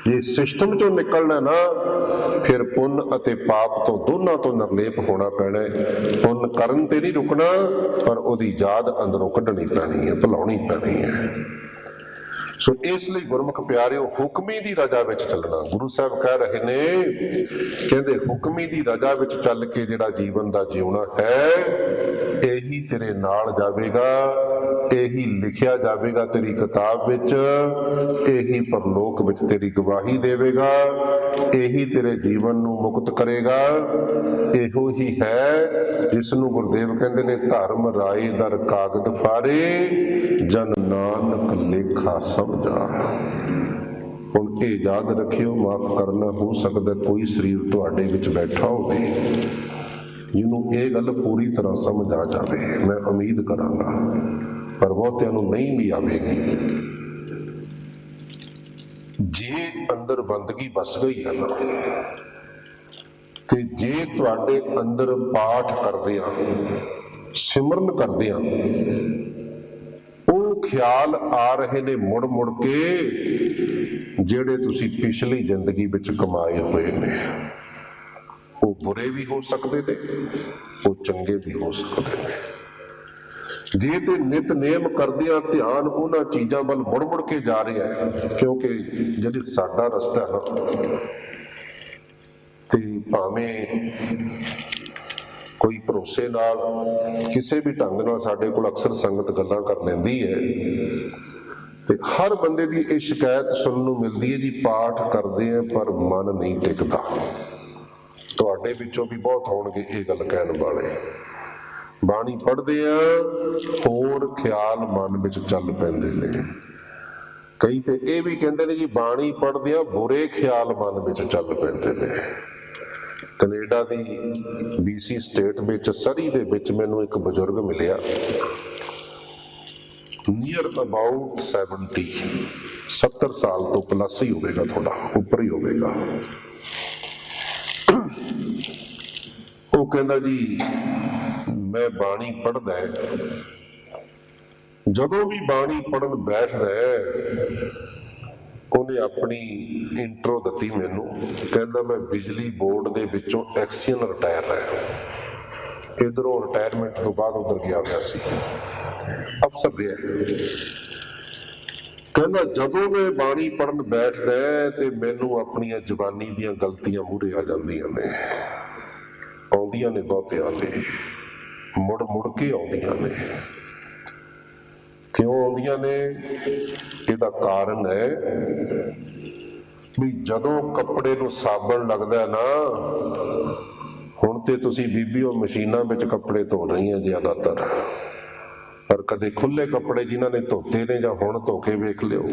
ਜੇ ਸਿਸਟਮ ਚੋਂ ਨਿਕਲਣਾ ਨਾ ਫਿਰ ਪੁੰਨ ਅਤੇ ਪਾਪ ਤੋਂ ਦੋਨਾਂ ਤੋਂ ਨਿਰਲੇਪ ਹੋਣਾ ਪੈਣਾ ਹੈ। ਪੁੰਨ ਕਰਨ ਤੇ ਨਹੀਂ ਰੁਕਣਾ ਪਰ ਉਹਦੀ ਯਾਦ ਅੰਦਰੋਂ ਕੱਢਣੀ ਪੈਣੀ ਹੈ, ਭੁਲਾਉਣੀ ਪੈਣੀ ਹੈ। ਸੋ ਇਸ ਲਈ ਗੁਰਮੁਖ ਪਿਆਰਿਓ, ਹੁਕਮੀ ਦੀ ਰਜਾ ਵਿੱਚ ਚੱਲਣਾ। ਗੁਰੂ ਸਾਹਿਬ ਕਹਿ ਰਹੇ ਨੇ, ਕਹਿੰਦੇ ਹੁਕਮੀ ਦੀ ਰਜਾ ਵਿੱਚ ਚੱਲ ਕੇ ਜਿਹੜਾ ਜੀਵਨ ਦਾ ਜਿਉਣਾ ਹੈ ਇਹੀ ਤੇਰੇ ਨਾਲ ਜਾਵੇਗਾ, ਇਹੀ ਲਿਖਿਆ ਜਾਵੇਗਾ ਤੇਰੀ ਕਿਤਾਬ ਵਿੱਚ, ਇਹੀ ਪਰਲੋਕ ਵਿੱਚ ਤੇਰੀ ਗਵਾਹੀ ਦੇਵੇਗਾ, ਇਹੀ ਤੇਰੇ ਜੀਵਨ ਨੂੰ ਮੁਕਤ ਕਰੇਗਾ। ਇਹੋ ਹੀ ਹੈ ਜਿਸ ਨੂੰ ਗੁਰਦੇਵ ਕਹਿੰਦੇ ਨੇ, ਧਰਮ ਰਾਏ ਦਰ ਕਾਗਦ ਫਾਰੇ, ਜਨ ਨਾਨਕ ਲੇਖਾ ਸਮਝਾ। ਹੁਣ ਇਹ ਯਾਦ ਰੱਖਿਓ, ਮਾਫ ਕਰਨਾ, ਹੋ ਸਕਦਾ ਕੋਈ ਸਰੀਰ ਤੁਹਾਡੇ ਵਿੱਚ ਬੈਠਾ ਹੋਵੇ ਜਿਹਨੂੰ ਇਹ ਗੱਲ ਪੂਰੀ ਤਰ੍ਹਾਂ ਸਮਝ ਆ ਜਾਵੇ, ਮੈਂ ਉਮੀਦ ਕਰਾਂਗਾ, ਪਰ ਬਹੁਤਿਆਂ ਨੂੰ ਨਹੀਂ ਵੀ ਆਵੇਗੀ। ਜੇ ਅੰਦਰ ਬੰਦਗੀ ਵਸ ਗਈ ਹੈ ਨਾ, ਤੇ ਜੇ ਤੁਹਾਡੇ ਅੰਦਰ ਪਾਠ ਕਰਦੇ ਆ, ਸਿਮਰਨ ਕਰਦੇ ਆ, ਉਹ ਖਿਆਲ ਆ ਰਹੇ ਨੇ ਮੁੜ ਮੁੜ ਕੇ ਜਿਹੜੇ ਤੁਸੀਂ ਪਿਛਲੀ ਜ਼ਿੰਦਗੀ ਵਿੱਚ ਕਮਾਏ ਹੋਏ ਨੇ। ਉਹ ਬੁਰੇ ਵੀ ਹੋ ਸਕਦੇ ਨੇ, ਉਹ ਚੰਗੇ ਵੀ ਹੋ ਸਕਦੇ ਨੇ। ਜੇ ਤੇ ਨਿਤਨੇਮ ਕਰਦੇ ਆ, ਧਿਆਨ ਉਹਨਾਂ ਚੀਜ਼ਾਂ ਵੱਲ ਮੁੜ ਮੁੜ ਕੇ ਜਾ ਰਿਹਾ ਹੈ, ਕਿਉਂਕਿ ਜਿਹੜੀ ਸਾਡਾ ਰਸਤਾ ਹੈ ਨਾ, ਤੇ ਭਾਵੇਂ ਕੋਈ ਭਰੋਸੇ ਨਾਲ ਕਿਸੇ ਵੀ ਢੰਗ ਨਾਲ ਸਾਡੇ ਕੋਲ ਅਕਸਰ ਸੰਗਤ ਗੱਲਾਂ ਕਰ ਲੈਂਦੀ ਹੈ, ਤੇ ਹਰ ਬੰਦੇ ਦੀ ਇਹ ਸ਼ਿਕਾਇਤ ਸੁਣਨ ਨੂੰ ਮਿਲਦੀ ਹੈ ਜੀ, ਪਾਠ ਕਰਦੇ ਆ ਪਰ ਮਨ ਨਹੀਂ ਟਿਕਦਾ। ਤੁਹਾਡੇ ਵਿੱਚੋਂ ਵੀ ਬਹੁਤ ਹੋਣਗੇ ਇਹ ਗੱਲ ਕਹਿਣ ਵਾਲੇ। ਬਾਣੀ ਪੜ੍ਹਦੇ ਆ, ਹੋਰ ਖਿਆਲ ਮਨ ਵਿੱਚ ਚੱਲ ਪੈਂਦੇ ਨੇ। ਕਈ ਤੇ ਇਹ ਵੀ ਕਹਿੰਦੇ ਨੇ ਜੀ, ਬਾਣੀ ਪੜ੍ਹਦੇ ਆ, ਬੁਰੇ ਖਿਆਲ ਮਨ ਵਿੱਚ ਚੱਲ ਪੈਂਦੇ ਨੇ। ਕੈਨੇਡਾ ਦੀ BC ਸਟੇਟ ਵਿੱਚ ਸਰੀ ਦੇ ਵਿੱਚ ਮੈਨੂੰ ਇੱਕ ਬਜ਼ੁਰਗ ਮਿਲਿਆ, ਨੀਅਰ ਅਬਾਊਟ 70 ਸਾਲ ਤੋਂ ਪਲੱਸ ਹੀ ਹੋਵੇਗਾ, ਥੋੜਾ ਉੱਪਰ ਹੀ ਹੋਵੇਗਾ। ਉਹ ਕਹਿੰਦਾ ਜੀ, ਮੈਂ ਬਾਣੀ ਪੜ੍ਹਦਾ, ਜਦੋਂ ਵੀ ਬਾਣੀ ਪੜ੍ਹਨ ਬੈਠਦਾ ਉਹਨੇ ਆਪਣੀ ਇੰਟਰੋ ਦਿੱਤੀ ਮੈਨੂੰ। ਕਹਿੰਦਾ ਮੈਂ ਬਿਜਲੀ ਬੋਰਡ ਦੇ ਵਿੱਚੋਂ ਐਕਸੀਅਨ ਰਿਟਾਇਰ ਰਿਹਾ, ਇਧਰੋਂ ਰਿਟਾਇਰਮੈਂਟ ਤੋਂ ਬਾਅਦ ਉਧਰ ਗਿਆ ਹੋਇਆ ਸੀ, ਅਫਸਰ ਰਿਹਾ। ਕਹਿੰਦਾ ਜਦੋਂ ਮੈਂ ਬਾਣੀ ਪੜ੍ਹਨ ਬੈਠਦਾ ਤੇ ਮੈਨੂੰ ਆਪਣੀਆਂ ਜ਼ਬਾਨੀ ਦੀਆਂ ਗਲਤੀਆਂ ਮੂਹਰੇ ਆ ਜਾਂਦੀਆਂ ਨੇ, ਆਉਂਦੀਆਂ ਨੇ, ਬਹੁਤਿਆਂ ਨੇ ਮੁੜ ਮੁੜ ਕੇ ਆਉਂਦੀਆਂ ਨੇ। ਕਿਉਂ ਆਉਂਦੀਆਂ ਨੇ? ਇਹਦਾ ਕਾਰਨ ਹੈ ਵੀ ਜਦੋਂ ਕੱਪੜੇ ਨੂੰ ਸਾਬਣ ਲੱਗਦਾ ਨਾ, ਹੁਣ ਤੇ ਤੁਸੀਂ ਬੀਬੀਓ ਮਸ਼ੀਨਾਂ ਵਿੱਚ ਕੱਪੜੇ ਧੋ ਰਹੀਆਂ ਜ਼ਿਆਦਾਤਰ, ਪਰ ਕਦੇ ਖੁੱਲੇ ਕੱਪੜੇ ਜਿਨ੍ਹਾਂ ਨੇ ਧੋਤੇ ਨੇ ਜਾਂ ਹੁਣ ਧੋ ਕੇ ਵੇਖ ਲਿਓ।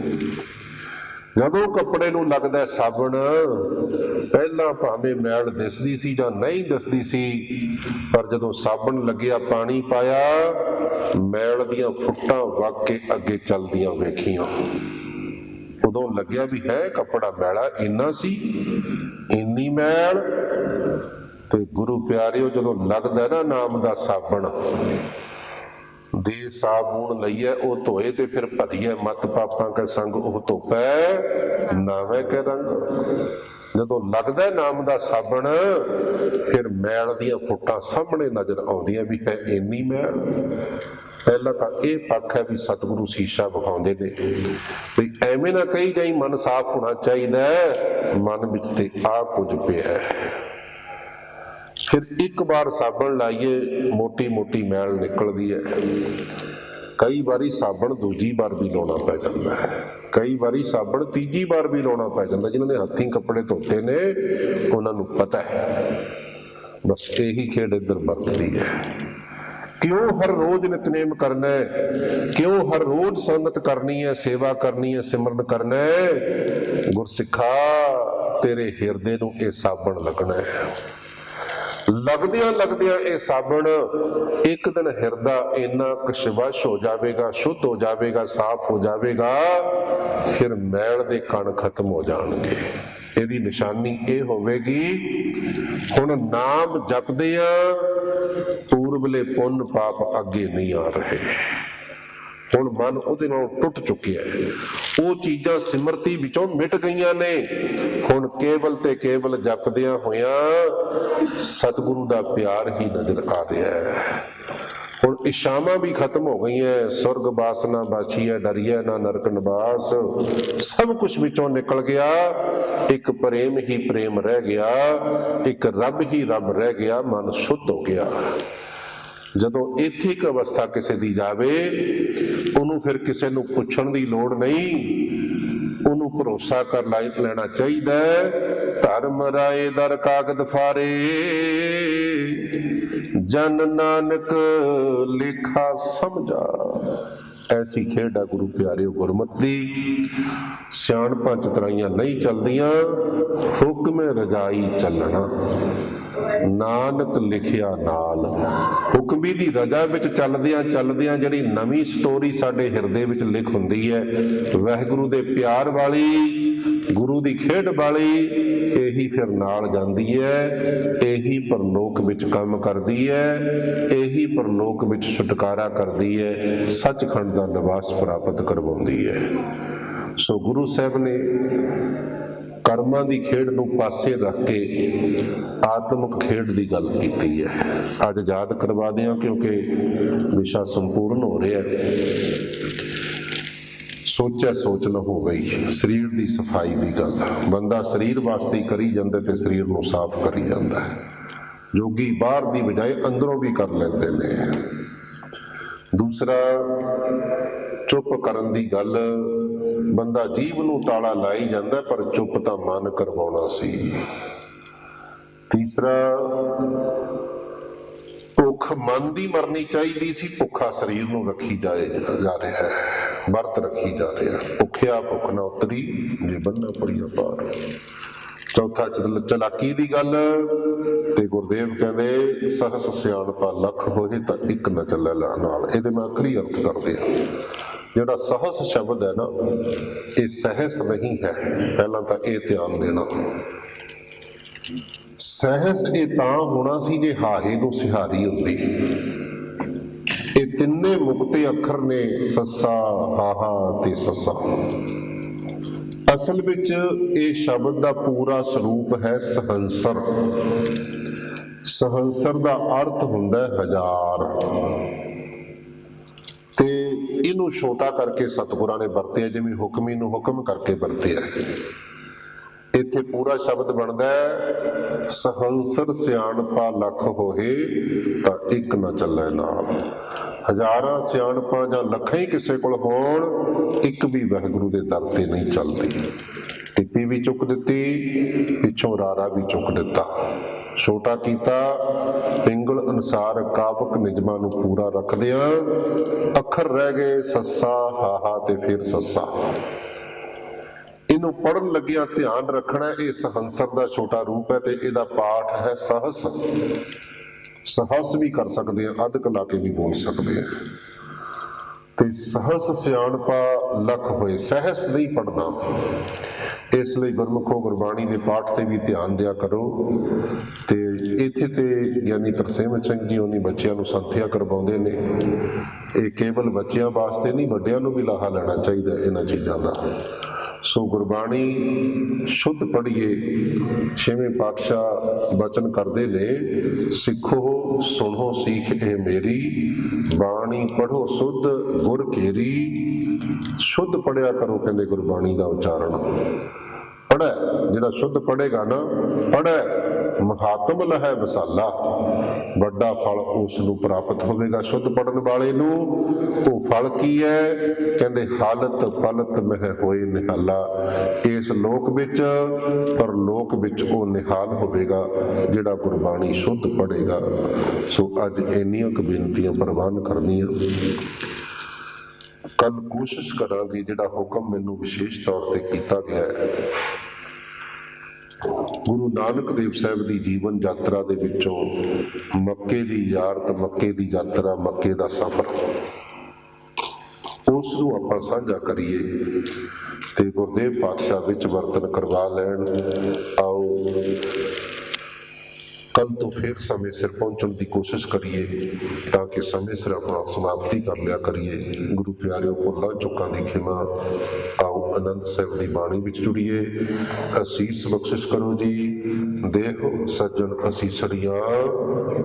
ਜਦੋਂ ਕੱਪੜੇ ਨੂੰ ਲੱਗਦਾ ਸਾਬਣ, ਪਹਿਲਾਂ ਭਾਵੇਂ ਮੈਲ ਦਿਸਦੀ ਸੀ ਜਾਂ ਨਹੀਂ ਦਿਸਦੀ ਸੀ, ਪਰ ਜਦੋਂ ਸਾਬਣ ਲੱਗਿਆ, ਪਾਣੀ ਪਾਇਆ, ਮੈਲ ਦੀਆਂ ਫੁੱਟਾਂ ਵਗ ਕੇ ਅੱਗੇ ਚੱਲਦੀਆਂ ਵੇਖੀਆਂ। ਉਦੋਂ ਲੱਗਿਆ ਵੀ ਹੈ ਕੱਪੜਾ ਮੈਲਾ ਇੰਨਾ ਸੀ, ਇੰਨੀ ਮੈਲ। ਤੇ ਗੁਰੂ ਪਿਆਰਿਓ, ਜਦੋਂ ਲੱਗਦਾ ਨਾ ਨਾਮ ਦਾ ਸਾਬਣ, ਦੇ ਸਾਬੂਨ ਲਈਏ ਉਹ ਧੋਏ ਤੇ ਫਿਰ ਭਰੀਏ, ਮਤ ਪਾਪਾਂ ਕੇ ਸੰਗ ਉਹ ਧੋਪੈ ਨਾਵੇਂ ਕੇ ਰੰਗ। ਜਦੋਂ ਲੱਗਦਾ ਨਾਮ ਦਾ ਸਾਬਣ, ਫਿਰ ਮੈਲ ਦੀਆਂ ਫੁੱਟਾਂ ਸਾਹਮਣੇ ਨਜ਼ਰ ਆਉਂਦੀਆਂ ਵੀ ਹੈ ਇੰਨੀ ਮੈਲ। ਪਹਿਲਾਂ ਤਾਂ ਇਹ ਪੱਖ ਹੈ ਵੀ ਸਤਿਗੁਰੂ ਸ਼ੀਸ਼ਾ ਵਿਖਾਉਂਦੇ ਨੇ ਵੀ ਐਵੇਂ ਨਾ ਕਹੀ ਜਾਈ ਮਨ ਸਾਫ਼ ਹੋਣਾ ਚਾਹੀਦਾ, ਮਨ ਵਿੱਚ ਤੇ ਆ ਕੁਝ ਪਿਆ। ਫਿਰ ਇੱਕ ਵਾਰ ਸਾਬਣ ਲਾਈਏ, ਮੋਟੀ ਮੋਟੀ ਮੈਲ ਨਿਕਲਦੀ ਹੈ। ਕਈ ਵਾਰੀ ਸਾਬਣ ਦੂਜੀ ਵਾਰ ਵੀ ਲਾਉਣਾ ਪੈ ਜਾਂਦਾ ਹੈ, ਕਈ ਵਾਰੀ ਸਾਬਣ ਤੀਜੀ ਵਾਰ ਵੀ ਲਾਉਣਾ ਪੈ ਜਾਂਦਾ। ਜਿਨ੍ਹਾਂ ਨੇ ਹੱਥੀਂ ਕੱਪੜੇ ਧੋਤੇ ਨੇ ਉਹਨਾਂ ਨੂੰ ਪਤਾ ਹੈ। ਬਸ ਇਹੀ ਖੇਡ ਇੱਧਰ ਵਰਤਦੀ ਹੈ। ਕਿਉਂ ਹਰ ਰੋਜ਼ ਨਿਤਨੇਮ ਕਰਨਾ ਹੈ? ਕਿਉਂ ਹਰ ਰੋਜ਼ ਸੰਗਤ ਕਰਨੀ ਹੈ, ਸੇਵਾ ਕਰਨੀ ਹੈ, ਸਿਮਰਨ ਕਰਨਾ ਹੈ? ਗੁਰਸਿੱਖਾ, ਤੇਰੇ ਹਿਰਦੇ ਨੂੰ ਇਹ ਸਾਬਣ ਲੱਗਣਾ ਹੈ। ਲੱਗਦਿਆਂ ਲੱਗਦਿਆਂ ਇਹ ਸਾਬਣ ਇੱਕ ਦਿਨ ਹਿਰਦਾ ਇੰਨਾ ਕਸ਼ਵਸ਼ ਹੋ ਜਾਵੇਗਾ, ਸ਼ੁੱਧ ਹੋ ਜਾਵੇਗਾ, ਸਾਫ਼ ਹੋ ਜਾਵੇਗਾ, ਫਿਰ ਮੈਲ ਦੇ ਕਣ ਖਤਮ ਹੋ ਜਾਣਗੇ। ਇਹਦੀ ਨਿਸ਼ਾਨੀ ਇਹ ਹੋਵੇਗੀ, ਹੁਣ ਨਾਮ ਜਪਦੇ ਆ, ਪੂਰਬਲੇ ਪੁੰਨ ਪਾਪ ਅੱਗੇ ਨਹੀਂ ਆ ਰਹੇ। ਹੁਣ ਮਨ ਉਹਦੇ ਨਾਲ ਟੁੱਟ ਚੁੱਕਿਆ ਹੈ, ਉਹ ਚੀਜ਼ਾਂ ਸਿਮਰਤੀ ਵਿੱਚੋਂ ਮਿਟ ਗਈਆਂ ਨੇ। ਹੁਣ ਕੇਵਲ ਤੇ ਕੇਵਲ ਜਪਦਿਆਂ ਹੋਇਆਂ ਸਤਿਗੁਰੂ ਦਾ ਪਿਆਰ ਹੀ ਨਜ਼ਰ ਆ ਰਿਹਾ ਹੈ। ਹੁਣ ਇਛਾਵਾਂ ਵੀ ਖਤਮ ਹੋ ਗਈਆਂ, ਸੁਰਗ ਬਾਸਨਾ ਬਾਛੀਐ ਡਰੀਐ ਨਾ ਨਰਕ ਨਿਵਾਸ, ਸਭ ਕੁਝ ਵਿੱਚੋਂ ਨਿਕਲ ਗਿਆ, ਇੱਕ ਪ੍ਰੇਮ ਹੀ ਪ੍ਰੇਮ ਰਹਿ ਗਿਆ, ਇੱਕ ਰੱਬ ਹੀ ਰੱਬ ਰਹਿ ਗਿਆ, ਮਨ ਸ਼ੁੱਧ ਹੋ ਗਿਆ। ਜਦੋਂ ਇੱਥੇ ਇੱਕ ਅਵਸਥਾ ਕਿਸੇ ਦੀ ਜਾਵੇ, ਉਹਨੂੰ ਫਿਰ ਕਿਸੇ ਨੂੰ ਪੁੱਛਣ ਦੀ ਲੋੜ ਨਹੀਂ, ਉਹਨੂੰ ਭਰੋਸਾ ਕਰ ਲੈਣਾ ਚਾਹੀਦਾ। ਧਰਮ ਰਾਏ ਦਰ ਕਾਗਦ ਫਾਰੇ, ਜਨ ਨਾਨਕ ਲੇਖਾ ਸਮਝਾ। ਐਸੀ ਖੇਡ ਆ ਗੁਰੂ ਪਿਆਰਿਓ ਗੁਰਮਤਿ ਦੀ। ਸਿਆਣਪਾਂ ਚਤਰਾਈਆਂ ਨਹੀਂ ਚੱਲਦੀਆਂ, ਹੁਕਮੇ ਰਜਾਈ ਚੱਲਣਾ, ਨਾਨਕ ਲਿਖਿਆ ਨਾਲ। ਹੁਕਮੀ ਦੀ ਰਜਾ ਵਿੱਚ ਚੱਲਦਿਆਂ ਚੱਲਦਿਆਂ ਜਿਹੜੀ ਨਵੀਂ ਸਟੋਰੀ ਸਾਡੇ ਹਿਰਦੇ ਵਿੱਚ ਲਿਖ ਹੁੰਦੀ ਹੈ, ਵਾਹਿਗੁਰੂ ਦੇ ਪਿਆਰ ਵਾਲੀ, ਗੁਰੂ ਦੀ ਖੇਡ ਵਾਲੀ, ਇਹੀ ਫਿਰ ਨਾਲ ਜਾਂਦੀ ਹੈ, ਇਹੀ ਪਰਲੋਕ ਵਿੱਚ ਕੰਮ ਕਰਦੀ ਹੈ, ਇਹੀ ਪਰਲੋਕ ਵਿੱਚ ਛੁਟਕਾਰਾ ਕਰਦੀ ਹੈ, ਸੱਚਖੰਡ ਦਾ ਨਿਵਾਸ ਪ੍ਰਾਪਤ ਕਰਵਾਉਂਦੀ ਹੈ। ਸੋ ਗੁਰੂ ਸਾਹਿਬ ਨੇ ਕਰਮਾਂ ਦੀ ਖੇਡ ਨੂੰ ਪਾਸੇ ਰੱਖ ਕੇ ਆਤਮਿਕ ਖੇਡ ਦੀ ਗੱਲ ਕੀਤੀ ਹੈ। ਅੱਜ ਯਾਦ ਕਰਵਾ ਦਿਆਂ ਕਿਉਂਕਿ ਵਿਸ਼ਾ ਸੰਪੂਰਨ ਹੋ ਰਿਹਾ ਹੈ। ਸੋਚਿਆ ਸੋਚ ਨਾ ਹੋ ਗਈ, ਸਰੀਰ ਦੀ ਸਫਾਈ ਦੀ ਗੱਲ। ਬੰਦਾ ਸਰੀਰ ਵਾਸਤੇ ਕਰੀ ਜਾਂਦਾ ਤੇ ਸਰੀਰ ਨੂੰ ਸਾਫ਼ ਕਰੀ ਜਾਂਦਾ ਹੈ। ਜੋਗੀ ਬਾਹਰ ਦੀ ਬਜਾਏ ਅੰਦਰੋਂ ਵੀ ਕਰ ਲੈਂਦੇ ਨੇ। ਦੂਸਰਾ, ਚੁੱਪ ਕਰਨ ਦੀ ਗੱਲ। ਬੰਦਾ ਜੀਭ ਨੂੰ ਤਾਲਾ ਲਾਈ ਜਾਂਦਾ, ਪਰ ਚੁੱਪ ਤਾਂ ਮਨ ਕਰਵਾਉਣਾ ਸੀ। ਤੀਸਰਾ, ਭੁੱਖ ਮਨ ਦੀ ਮਰਨੀ ਚਾਹੀਦੀ ਸੀ, ਭੁੱਖਾ ਸਰੀਰ ਨੂੰ ਰੱਖੀ ਜਾ ਰਿਹਾ ਹੈ, ਵਰਤ ਰੱਖੀ ਜਾ ਰਿਹਾ। ਭੁੱਖਿਆ ਭੁੱਖ ਨਾ ਉਤਰੀ, ਜੇ ਬੰਨਾ ਪੜੀਆਂ ਪਾਰ। ਚੌਥਾ, ਚਲਾਕੀ ਦੀ ਗੱਲ। ਤੇ ਗੁਰਦੇਵ ਕਹਿੰਦੇ, ਸਹਸ ਸਿਆਣਪਾ ਲੱਖ ਹੋਏ ਤਾਂ ਇੱਕ ਨਾ ਚੱਲੇ ਨਾਲ। ਇਹਦੇ ਮੈਂ ਆਖਰੀ ਅਰਥ ਕਰਦੇ ਆ। ਜਿਹੜਾ ਸਹਸ ਸ਼ਬਦ ਹੈ ਨਾ, ਇਹ ਸਹਿਸ ਨਹੀਂ ਹੈ, ਪਹਿਲਾਂ ਤਾਂ ਇਹ ਧਿਆਨ ਦੇਣਾ। ਸਹਿਸ ਇਹ ਤਾਂ ਹੋਣਾ ਸੀ ਜੇ ਹਾਹੇ ਨੂੰ ਸਿਹਾਰੀ ਹੁੰਦੀ। ਇਹ ਤਿੰਨੇ ਮੁਕਤੇ ਅੱਖਰ ਨੇ, ਸੱਸਾ, ਹਾਹਾ ਤੇ ਸੱਸਾ। ਅਸਲ ਵਿੱਚ ਇਹ ਸ਼ਬਦ ਦਾ ਪੂਰਾ ਸਰੂਪ ਹੈ ਸਹੰਸਰ। ਸਹੰਸਰ ਦਾ ਅਰਥ ਹੁੰਦਾ ਹੈ ਹਜ਼ਾਰ, ਤੇ ਇਹਨੂੰ ਛੋਟਾ ਕਰਕੇ ਸਤਿਗੁਰਾਂ ਨੇ ਵਰਤਿਆ, ਜਿਵੇਂ ਹੁਕਮੀ ਨੂੰ ਹੁਕਮ ਕਰਕੇ ਵਰਤਿਆ। ਇੱਥੇ ਪੂਰਾ ਸ਼ਬਦ ਬਣਦਾ ਹੈ, ਸਹੰਸਰ ਸਿਆਣਪਾ ਲੱਖ ਹੋਏ ਤਾਂ ਇੱਕ ਨਾ ਚੱਲੇ ਨਾਲ। ਹਜ਼ਾਰਾਂ ਸਿਆਣਪਾਂ ਜਾਂ ਲੱਖਾਂ ਹੀ ਕਿਸੇ ਕੋਲ ਹੋਣ, ਇੱਕ ਵੀ ਵਾਹਿਗੁਰੂ ਦੇ ਦਰ ਤੇ ਨਹੀਂ ਚੱਲਦੀ। ਟਿੱਪੀ ਵੀ ਚੁੱਕ ਦਿੱਤੀ, ਪਿੱਛੋਂ ਰਾਰਾ ਵੀ ਚੁੱਕ ਦਿੱਤਾ, ਛੋਟਾ ਕੀਤਾ। ਪਿੰਗਲ ਅਨੁਸਾਰ ਕਾਵਕ ਨਿਯਮਾਂ ਨੂੰ ਪੂਰਾ ਰੱਖਦਿਆਂ ਅੱਖਰ ਰਹਿ ਗਏ ਸੱਸਾ, ਹਾਹਾ ਤੇ ਫਿਰ ਸੱਸਾ। ਇਹਨੂੰ ਪੜ੍ਹਨ ਲੱਗਿਆਂ ਧਿਆਨ ਰੱਖਣਾ, ਇਹ ਸਹੰਸਰ ਦਾ ਛੋਟਾ ਰੂਪ ਹੈ ਤੇ ਇਹਦਾ ਪਾਠ ਹੈ ਸਹਸ। ਸਹਸ ਵੀ ਕਰ ਸਕਦੇ ਆ, ਅੱਧ ਕ ਲਾ ਕੇ ਵੀ ਬੋਲ ਸਕਦੇ ਆ। ਤੇ ਸਹਸ ਸਿਆਣਪਾ ਲੱਖ ਹੋਏ, ਸਹਿਸ ਨਹੀਂ ਪੜਨਾ। ਇਸ ਲਈ ਗੁਰਮੁਖੋ ਗੁਰਬਾਣੀ ਦੇ ਪਾਠ ਤੇ ਵੀ ਧਿਆਨ ਦਿਆ ਕਰੋ। ਤੇ ਇੱਥੇ ਤੇ ਗਿਆਨੀ ਤਰਸੇਮ ਸਿੰਘ ਜੀ ਉਹਨੀ ਬੱਚਿਆਂ ਨੂੰ ਸੰਥਿਆ ਕਰਵਾਉਂਦੇ ਨੇ। ਇਹ ਕੇਵਲ ਬੱਚਿਆਂ ਵਾਸਤੇ ਨਹੀਂ, ਵੱਡਿਆਂ ਨੂੰ ਵੀ ਲਾਹਾ ਲੈਣਾ ਚਾਹੀਦਾ ਇਹਨਾਂ ਚੀਜ਼ਾਂ ਦਾ। ਸੋ ਗੁਰਬਾਣੀ ਸ਼ੁੱਧ ਪੜ੍ਹੀਏ। ਛੇਵੇਂ ਪਾਤਸ਼ਾਹ ਬਚਨ ਕਰਦੇ ਨੇ, ਸਿੱਖੋ ਸੁਣੋ ਸੀਖ ਇਹ ਮੇਰੀ, ਬਾਣੀ ਪੜ੍ਹੋ ਸੁੱਧ ਗੁਰ ਘੇਰੀ। ਸ਼ੁੱਧ ਪੜ੍ਹਿਆ ਕਰੋ, ਕਹਿੰਦੇ ਗੁਰਬਾਣੀ ਦਾ ਉਚਾਰਨ। ਪੜ੍ਹੈ, ਜਿਹੜਾ ਸ਼ੁੱਧ ਪੜ੍ਹੇਗਾ ਨਾ, ਪੜ੍ਹੈ ਮਹਾਤਮ ਲਹੈ ਵਿਸਾਲਾ, ਵੱਡਾ ਫਲ ਉਸ ਨੂੰ ਪ੍ਰਾਪਤ ਹੋਵੇਗਾ। ਸ਼ੁੱਧ ਪੜ੍ਹਨ ਵਾਲੇ ਨੂੰ ਉਹ ਫਲ ਕੀ ਹੈ? ਕਹਿੰਦੇ ਹਾਲਤ ਫਲਤ ਮਹਿ ਹੋਏ ਨਿਹਾਲਾ। ਇਸ ਲੋਕ ਵਿੱਚ, ਪਰ ਲੋਕ ਵਿੱਚ ਉਹ ਨਿਹਾਲ ਹੋਵੇਗਾ ਜਿਹੜਾ ਗੁਰਬਾਣੀ ਸ਼ੁੱਧ ਪੜ੍ਹੇਗਾ। ਸੋ ਅੱਜ ਇੰਨੀਆਂ ਕੁ ਬੇਨਤੀਆਂ ਪ੍ਰਵਾਨ ਕਰਨੀਆਂ। ਕੱਲ ਕੋਸ਼ਿਸ਼ ਕਰਾਂਗੇ ਜਿਹੜਾ ਹੁਕਮ ਮੈਨੂੰ ਵਿਸ਼ੇਸ਼ ਤੌਰ ਤੇ ਕੀਤਾ ਗਿਆ ਹੈ ਗੁਰੂ ਨਾਨਕ ਦੇਵ ਸਾਹਿਬ ਦੀ ਜੀਵਨ ਯਾਤਰਾ ਦੇ ਵਿੱਚੋਂ ਮੱਕੇ ਦੀ ਯਾਰਤ, ਮੱਕੇ ਦੀ ਯਾਤਰਾ, ਮੱਕੇ ਦਾ ਸਫ਼ਰ, ਉਸ ਨੂੰ ਆਪਾਂ ਸਾਂਝਾ ਕਰੀਏ ਤੇ ਗੁਰਦੇਵ ਪਾਤਸ਼ਾਹ ਵਿੱਚ ਵਰਤਨ ਕਰਵਾ ਲੈਣ। ਆਓ ਕੱਲ ਤੋਂ ਫਿਰ ਸਮੇਂ ਸਿਰ ਪਹੁੰਚਣ ਦੀ ਕੋਸ਼ਿਸ਼ ਕਰੀਏ ਤਾਂ ਕਿ ਸਮੇਂ ਸਿਰ ਆਪਣਾ ਸਮਾਪਤੀ ਕਰ ਲਿਆ ਕਰੀਏ। ਗੁਰੂ ਪਿਆਰਿਓ, ਭੁੱਲਾਂ ਚੁੱਕਾਂ ਦੀ ਖਿਮਾ। ਆਓ ਆਨੰਦ ਸਾਹਿਬ ਦੀ ਬਾਣੀ ਵਿੱਚ ਜੁੜੀਏ। ਅਸੀਸ ਬਖਸ਼ਿਸ਼ ਕਰੋ ਜੀ। ਦੇਹੋ ਸੱਜਣ ਅਸੀਸੜੀਆਂ,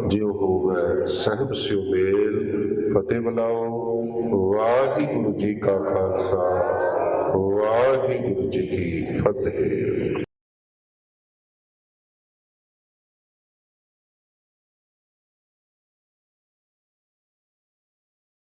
ਜਿਉ ਹੋਵੇ ਸਹਿਬ ਸਿਉ ਮੇਲ। ਫਤਿਹ ਬੁਲਾਓ। ਵਾਹਿਗੁਰੂ ਜੀ ਕਾ ਖਾਲਸਾ, ਵਾਹਿਗੁਰੂ ਜੀ ਕੀ ਫਤਿਹ।